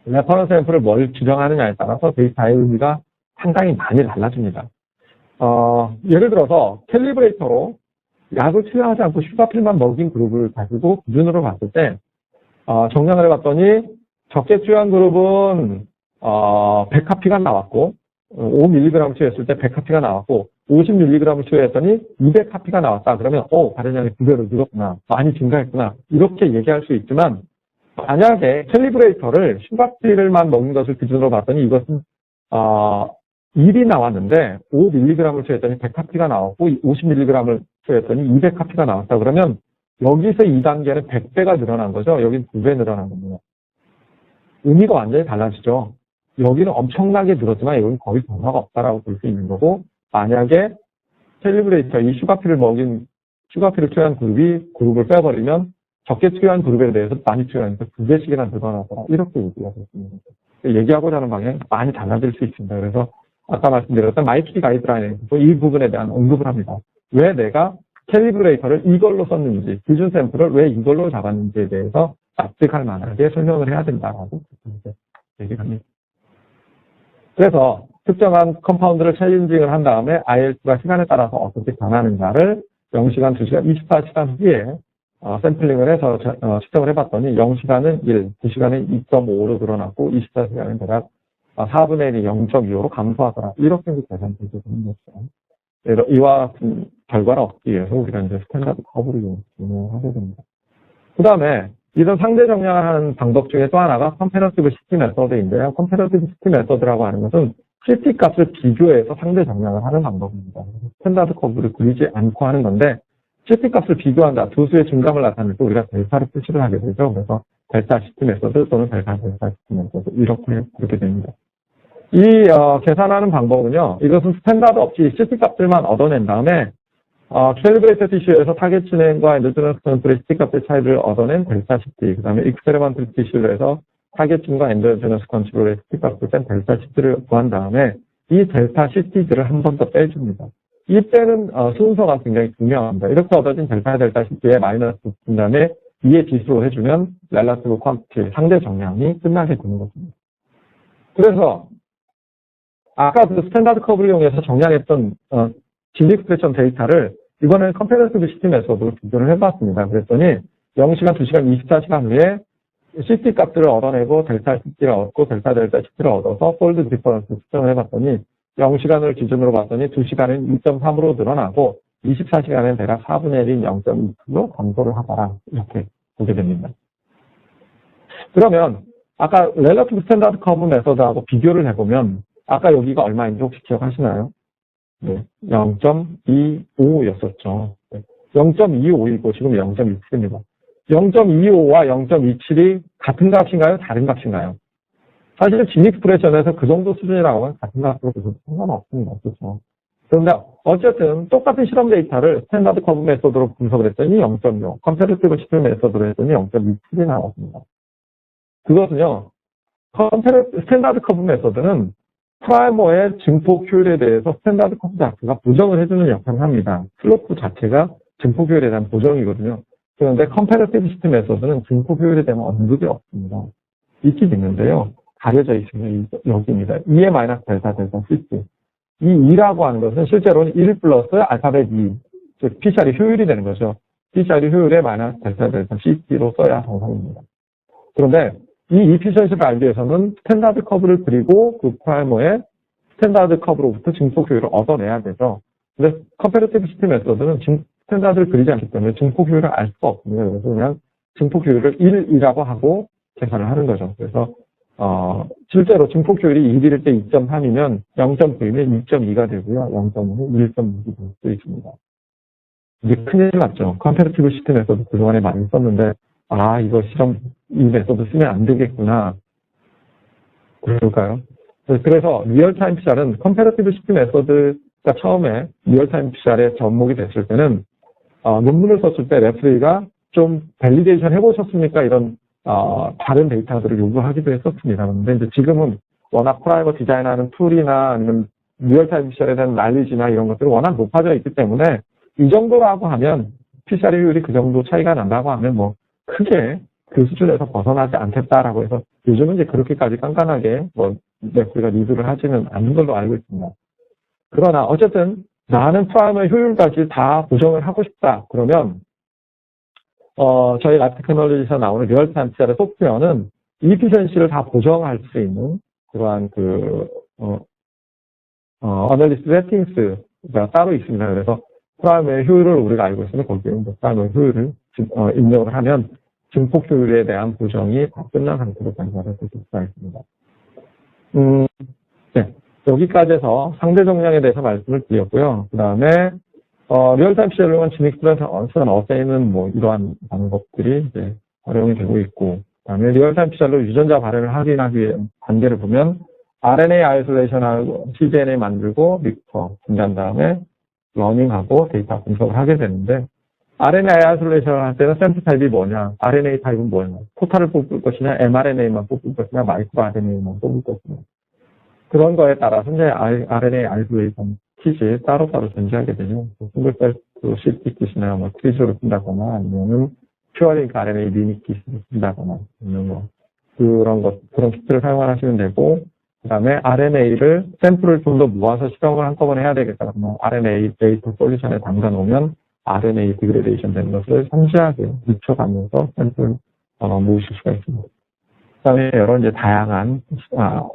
레퍼런스 샘플을 뭘 규정하느냐에 따라서 데이터의 의미가 상당히 많이 달라집니다. 예를 들어서 캘리브레이터로 약을 투여하지 않고 슈가필만 먹인 그룹을 가지고 기준으로 봤을 때 정량을 해봤더니 적게 투여한 그룹은 100카피가 나왔고 5mg 투여했을 때 100카피가 나왔고 50mg을 투여했더니 200카피가 나왔다. 그러면 발현량이 2배로 늘었구나. 많이 증가했구나. 이렇게 얘기할 수 있지만 만약에 캘리브레이터를 슈가필만 먹는 것을 기준으로 봤더니 이것은 1이 나왔는데 5mg을 투여했더니 100카피가 나왔고 50mg을 투여했더니 200카피가 나왔다. 그러면 여기서 2단계는 100배가 늘어난 거죠. 여기는 2배 늘어난 겁니다. 의미가 완전히 달라지죠. 여기는 엄청나게 늘었지만 여기는 거의 변화가 없다라고 볼 수 있는 거고 만약에 캘리브레이터 이 슈가필을 투여한 그룹을 빼버리면 적게 투여한 그룹에 대해서 많이 투여하니까 2배씩이나 늘어나더라. 이렇게 얘기가 됐습니다. 얘기하고자 하는 방향이 많이 달라질 수 있습니다. 그래서 아까 말씀드렸던 마이키 가이드라인에서 이 부분에 대한 언급을 합니다. 왜 내가 캘리브레이터를 이걸로 썼는지, 기준 샘플을 왜 이걸로 잡았는지에 대해서 납득할 만하게 설명을 해야 된다라고 얘기를 합니다. 그래서 특정한 컴파운드를 챌린징을 한 다음에 IL2가 시간에 따라서 어떻게 변하는가를 0시간, 2시간, 24시간 후에 샘플링을 해서 측정을 해봤더니 0시간은 1, 2시간은 2.5로 늘어났고 24시간은 대략 4분의 1이 0.25로 감소하더라. 이렇게 계산되게 되는 거죠. 이와 같은 결과를 얻기 위해서 우리가 이제 스탠다드 커브를 이용하게 됩니다. 그 다음에 이런 상대 정량을 하는 방법 중에 또 하나가 컴패러티브 시티 메서드인데요. 컴패러티브 시티 메서드라고 하는 것은 시티 값을 비교해서 상대 정량을 하는 방법입니다. 스탠다드 커브를 그리지 않고 하는 건데 시티 값을 비교한다. 두 수의 증감을 나타낼 때 우리가 델타를 표시를 하게 되죠. 그래서 델타 시티 메서드 또는 델타 시티 메서드 이렇게 그렇게 됩니다. 이 계산하는 방법은요. 이것은 스탠다드 없이 시티 값들만 얻어낸 다음에 캘리브레이터 티슈에서 타겟 진행과 엔도제너스 컨트롤의 시티 값의 차이를 얻어낸 델타 시티, 그 다음에 익스페리먼트 티슈를 해서 타겟 진과 엔도제너스 컨트롤의 시티 값을 뺀 델타 시티를 구한 다음에 이 델타 시티들을 한 번 더 빼줍니다. 이 빼는 순서가 굉장히 중요합니다. 이렇게 얻어진 델타 시티에 마이너스 붙인 다음에 2의 지수로 해주면 렐라티브 퀀티티, 상대 정량이 끝나게 되는 것입니다. 그래서 아까 그 스탠다드 커브를 이용해서 정량했던 진리 익스프레션 데이터를 이번에는 컴패러티브 시티 메서드로 비교를 해봤습니다. 그랬더니 0시간, 2시간, 24시간 후에 시티 값들을 얻어내고 델타 시티를 얻고 델타 시티를 얻어서 폴드 디퍼런스 측정을 해봤더니 0시간을 기준으로 봤더니 2시간은 2.3으로 늘어나고 24시간은 대략 4분의 1인 0.2로 감소를 하더라. 이렇게 보게 됩니다. 그러면 아까 렐러티브 스탠다드 커브 메서드하고 비교를 해보면 아까 여기가 얼마인지 혹시 기억하시나요? 네, 0.25였었죠. 0.25이고 지금 0.27입니다. 0.25와 0.27이 같은 값인가요? 다른 값인가요? 사실 진 익스프레션에서 그 정도 수준이라고 하면 같은 값으로 상관없습니다. 그렇죠? 그런데 어쨌든 똑같은 실험 데이터를 스탠다드 커브 메소드로 분석을 했더니 0.6, 컴패러티브 시티 메소드로 했더니 0.27이 나왔습니다. 그것은요, 스탠다드 커브 메소드는 프라이머의 증폭 효율에 대해서 스탠다드 커브 자체가 보정을 해주는 역할을 합니다. 슬로프 자체가 증폭 효율에 대한 보정이거든요. 그런데 컴패러티브 시티 메소드는 증폭 효율에 대한 언급이 없습니다. 있긴 있는데요. 가려져 있습니다. 여기입니다. 2의 마이너스 델타 CT. 이 2라고 하는 것은 실제로는 1 플러스 알파벳 2, 즉 PCR이 효율이 되는 거죠. PCR이 효율의 마이너스 델타 CT로 써야 정상입니다. 그런데 이 이피션시를 알기 위해서는 스탠다드 커브를 그리고 그 프라이머의 스탠다드 커브로부터 증폭 효율을 얻어내야 되죠. 근데 컴패러티브 시티 메소드는 스탠다드를 그리지 않기 때문에 증폭 효율을 알 수가 없습니다. 그래서 그냥 증폭 효율을 1이라고 하고 계산을 하는 거죠. 그래서 실제로 증폭 효율이 1일 때 2.3이면 0.9이면 2.2가 되고요. 0.5는 1.6이 될 수 있습니다. 이게 큰일 났죠. 컴패러티브 시티 메소드 그동안에 많이 썼는데 이거 이 메소드 쓰면 안 되겠구나. 그럴까요? 그래서 리얼타임 PCR은 컴패러티브 시티 메소드가 처음에 리얼타임 PCR의 접목이 됐을 때는 논문을 썼을 때 레프리가 좀 밸리데이션 해보셨습니까? 이런 다른 데이터들을 요구하기도 했었습니다. 그런데 이제 지금은 워낙 프라이머 디자인하는 툴이나 아니면 리얼타임 PCR에 대한 난리지나 이런 것들이 워낙 높아져 있기 때문에 이 정도라고 하면 PCR 효율이 그 정도 차이가 난다고 하면 뭐 크게 그 수준에서 벗어나지 않겠다라고 해서 요즘은 이제 그렇게까지 깐깐하게 뭐 레프리가 리드를 하지는 않는 걸로 알고 있습니다. 그러나 어쨌든 나는 프라이머 효율까지 다 보정을 하고 싶다. 그러면 저희 라이프 테크놀로지에서 나오는 리얼타임 PCR의 소프트웨어는 이피션시를 다 보정할 수 있는 그러한 어널리스트 세팅스가 따로 있습니다. 그래서 프라임의 효율을 우리가 알고 있으면 거기에 프라임의 효율을 입력을 하면 증폭 효율에 대한 보정이 다 끝난 상태로 변화를 볼 수가 있습니다. 네. 여기까지 해서 상대 정량에 대해서 말씀을 드렸고요. 그 다음에 리얼타임 PCR로만 진익스프레스 어세이는 뭐 이러한 방법들이 이제 활용이 되고 있고, 그 다음에 리얼타임 PCR로 유전자 발현을 확인하기 위해 단계를 보면 RNA 아이솔레이션하고 cDNA 만들고 믹서 준비한 다음에 러닝하고 데이터 분석을 하게 되는데, RNA 아이솔레이션을 할 때는 샘플 타입이 뭐냐, RNA 타입은 뭐냐, 토탈을 뽑을 것이냐, mRNA만 뽑을 것이냐, 마이크로 RNA만 뽑을 것이냐, 그런 거에 따라서 이제 RNA 아이솔레이션 킷이 따로따로 존재하게 되죠. 싱글셀 CT 킷이나 뭐 트리즈를 쓴다거나 아니면은 퓨어링크 RNA 미니 킷을 쓴다거나 아니면 뭐 그런 킷을 사용하시면 되고, 그 다음에 RNA를 샘플을 좀 더 모아서 실험을 한꺼번에 해야 되겠다. 그러면 RNA 데이터 솔루션에 담가 놓으면 RNA 디그레데이션 되는 것을 섬세하게 묻혀가면서 샘플을 모으실 수가 있습니다. 그 다음에 여러 이제 다양한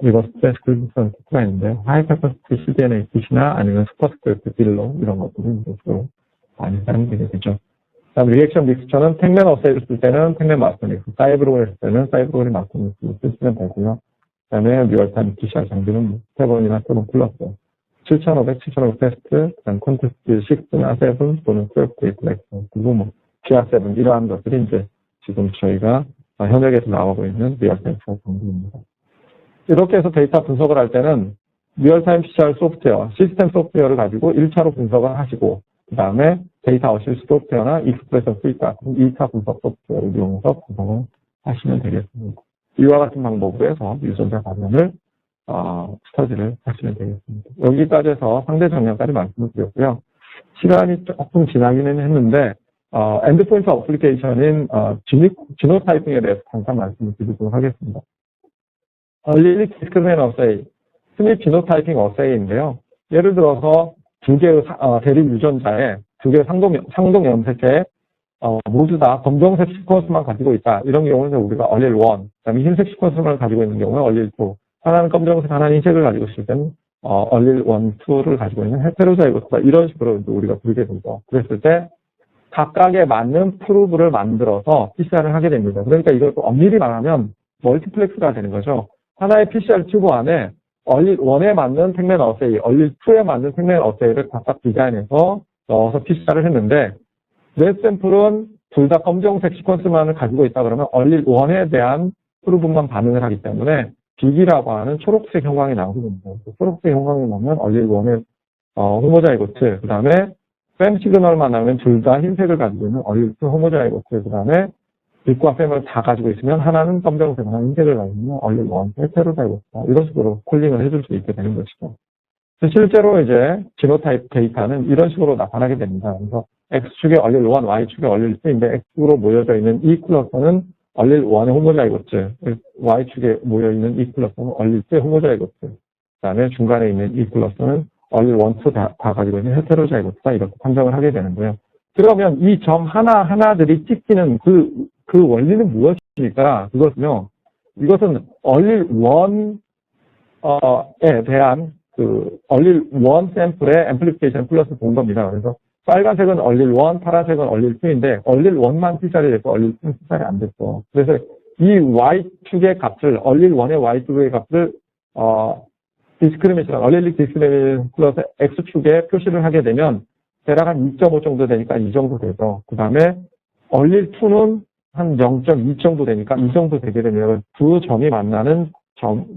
리버스 트랜스크립션 키트가 있는데 하이 캐퍼시티 cDNA 킷이나 아니면 슈퍼스크립트 빌로 이런 것들이 주로 많이 사용되게 되죠. 그 다음 리액션 믹스처는 탱맨 어세이를 쓸 때는 탱맨 마스터믹스, 사이브로그램을 쓸 때는 사이브로그램 마스터믹스를 쓰시면 되고요. 그 다음에 리얼타임 PCR 장비는 7이나 7 플러스, 7500, 7500 테스트, 그 다음 콘테스트 6나 7 또는 12 데이트 그리고 뭐 GR7 이러한 것들이 이제 지금 저희가 현역에서 나오고 있는 리얼타임 PCR 장비입니다. 이렇게 해서 데이터 분석을 할 때는 리얼타임 PCR 소프트웨어, 시스템 소프트웨어를 가지고 1차로 분석을 하시고, 그 다음에 데이터 어시스 소프트웨어나 익스프레션 스위트 같은 2차 분석 소프트웨어를 이용해서 분석을 하시면 되겠습니다. 이와 같은 방법으로 해서 유전자 발현을 스터디를 하시면 되겠습니다. 여기까지 해서 상대 정량까지 말씀을 드렸고요. 시간이 조금 지나기는 했는데 엔드포인트 어플리케이션인 지노타이핑에 대해서 잠깐 말씀을 드리도록 하겠습니다. 릴릭 디스크리멘 어세이, 스밋 지노타이핑 어세이인데요. 예를 들어서 두 개의 대립 유전자에 두 개의 상동 염색체에 모두 다 검정색 시퀀스만 가지고 있다. 이런 경우는 우리가 얼릴 1, 그다음에 흰색 시퀀스만 가지고 있는 경우는 얼릴 2, 하나는 검정색, 하나는 흰색을 가지고 있을 때는 얼릴 1, 2를 가지고 있는 헤테로자이고스다. 이런 식으로 우리가 부르게 되죠. 그랬을 때 각각에 맞는 프루브를 만들어서 PCR을 하게 됩니다. 그러니까 이걸 엄밀히 말하면 멀티플렉스가 되는 거죠. 하나의 PCR 튜브 안에 얼릴 1에 맞는 탱맨 어세이, 얼릴 2에 맞는 탱맨 어세이를 각각 디자인해서 넣어서 PCR을 했는데, 뇌 샘플은 둘 다 검정색 시퀀스만을 가지고 있다 그러면 얼릴 1에 대한 프루브만 반응을 하기 때문에 빅이라고 하는 초록색 형광이 나오게 됩니다. 초록색 형광이 나오면 얼릴 1의 호모자이고트, 그 다음에 팸 시그널만 나오면 둘 다 흰색을 가지고 있는 얼릴 2 호모자이고트, 그 다음에 빅과 팸을 다 가지고 있으면 하나는 검정색, 하나는 흰색을 가지고 있는 얼릴 1 헤테로자이고트다. 이런 식으로 콜링을 해줄 수 있게 되는 것이죠. 실제로 이제 지노타입 데이터는 이런 식으로 나타나게 됩니다. 그래서 X축에 얼릴 1, Y축에 얼릴 2인데 X축으로 모여져 있는 E 클러스터는 얼릴 1의 호모자이고트, Y축에 모여있는 E 클러스터는 얼릴 2의 호모자이고트, 그 다음에 중간에 있는 E 클러스터는 얼릴 1, 2 다 가지고 있는 헤테로자이고트다. 이렇게 판정을 하게 되는데요. 그러면 이 점 하나하나들이 찍히는 그 원리는 무엇입니까? 이것은 얼릴 1에 대한 얼릴 1 샘플의 앰플리피케이션 플러스 본 겁니다. 그래서 빨간색은 얼릴 1, 파란색은 얼릴 2인데 얼릴 1만 P살이 됐고 얼릴 2는 P살이 안 됐어. 그래서 이 Y축의 값을, 얼릴 1의 Y축의 값을 디스크리미네이션, 얼릴릭 디스크리미네이션 플러스 X축에 표시를 하게 되면 대략 한 2.5 정도 되니까 이 정도 되죠. 그 다음에 얼릴 2는 한 0.2 정도 되니까 이 정도 되게 되면 두 점이 만나는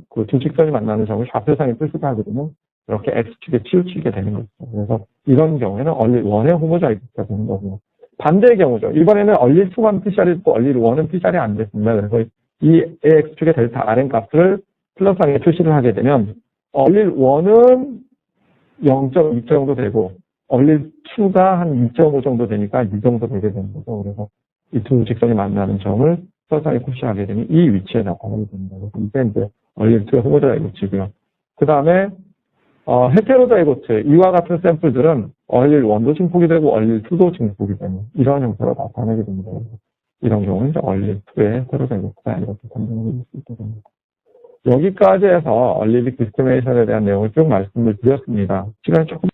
그 두 직선이 만나는 점을 좌표상에 표시를 하게 되면 이렇게 X축에 치우치게 되는 거죠. 그래서 이런 경우에는 얼릴 1의 호모자이고트가 되는 거고요. 반대의 경우죠. 이번에는 얼릴 2만 PCR이 있고 얼릴 1은 PCR이 안 됐습니다. 그래서 이 AX축의 델타 Rn 값을 플러스하게 표시를 하게 되면 얼릴 1은 0.2 정도 되고 얼릴 2가 한 2.5 정도 되니까 이 정도 되게 되는 거죠. 그래서 이 두 직선이 만나는 점을 플러스하게 표시하게 되면 이 위치에 나타나게 됩니다. 그래서 이게 이제 얼릴 2의 호모자이고트고요. 그 다음에 헤테로자이고트, 이와 같은 샘플들은 얼릴 1도 증폭이 되고 얼릴 2도 증폭이 되는 이런 형태로 나타나게 됩니다. 이런 경우는 이제 얼릴 2의 헤테로자이고트다 이렇게 판단을 할 수 있게 됩니다. 여기까지 해서 얼리빅 디스크리미네이션에 대한 내용을 쭉 말씀을 드렸습니다. 시간이 조금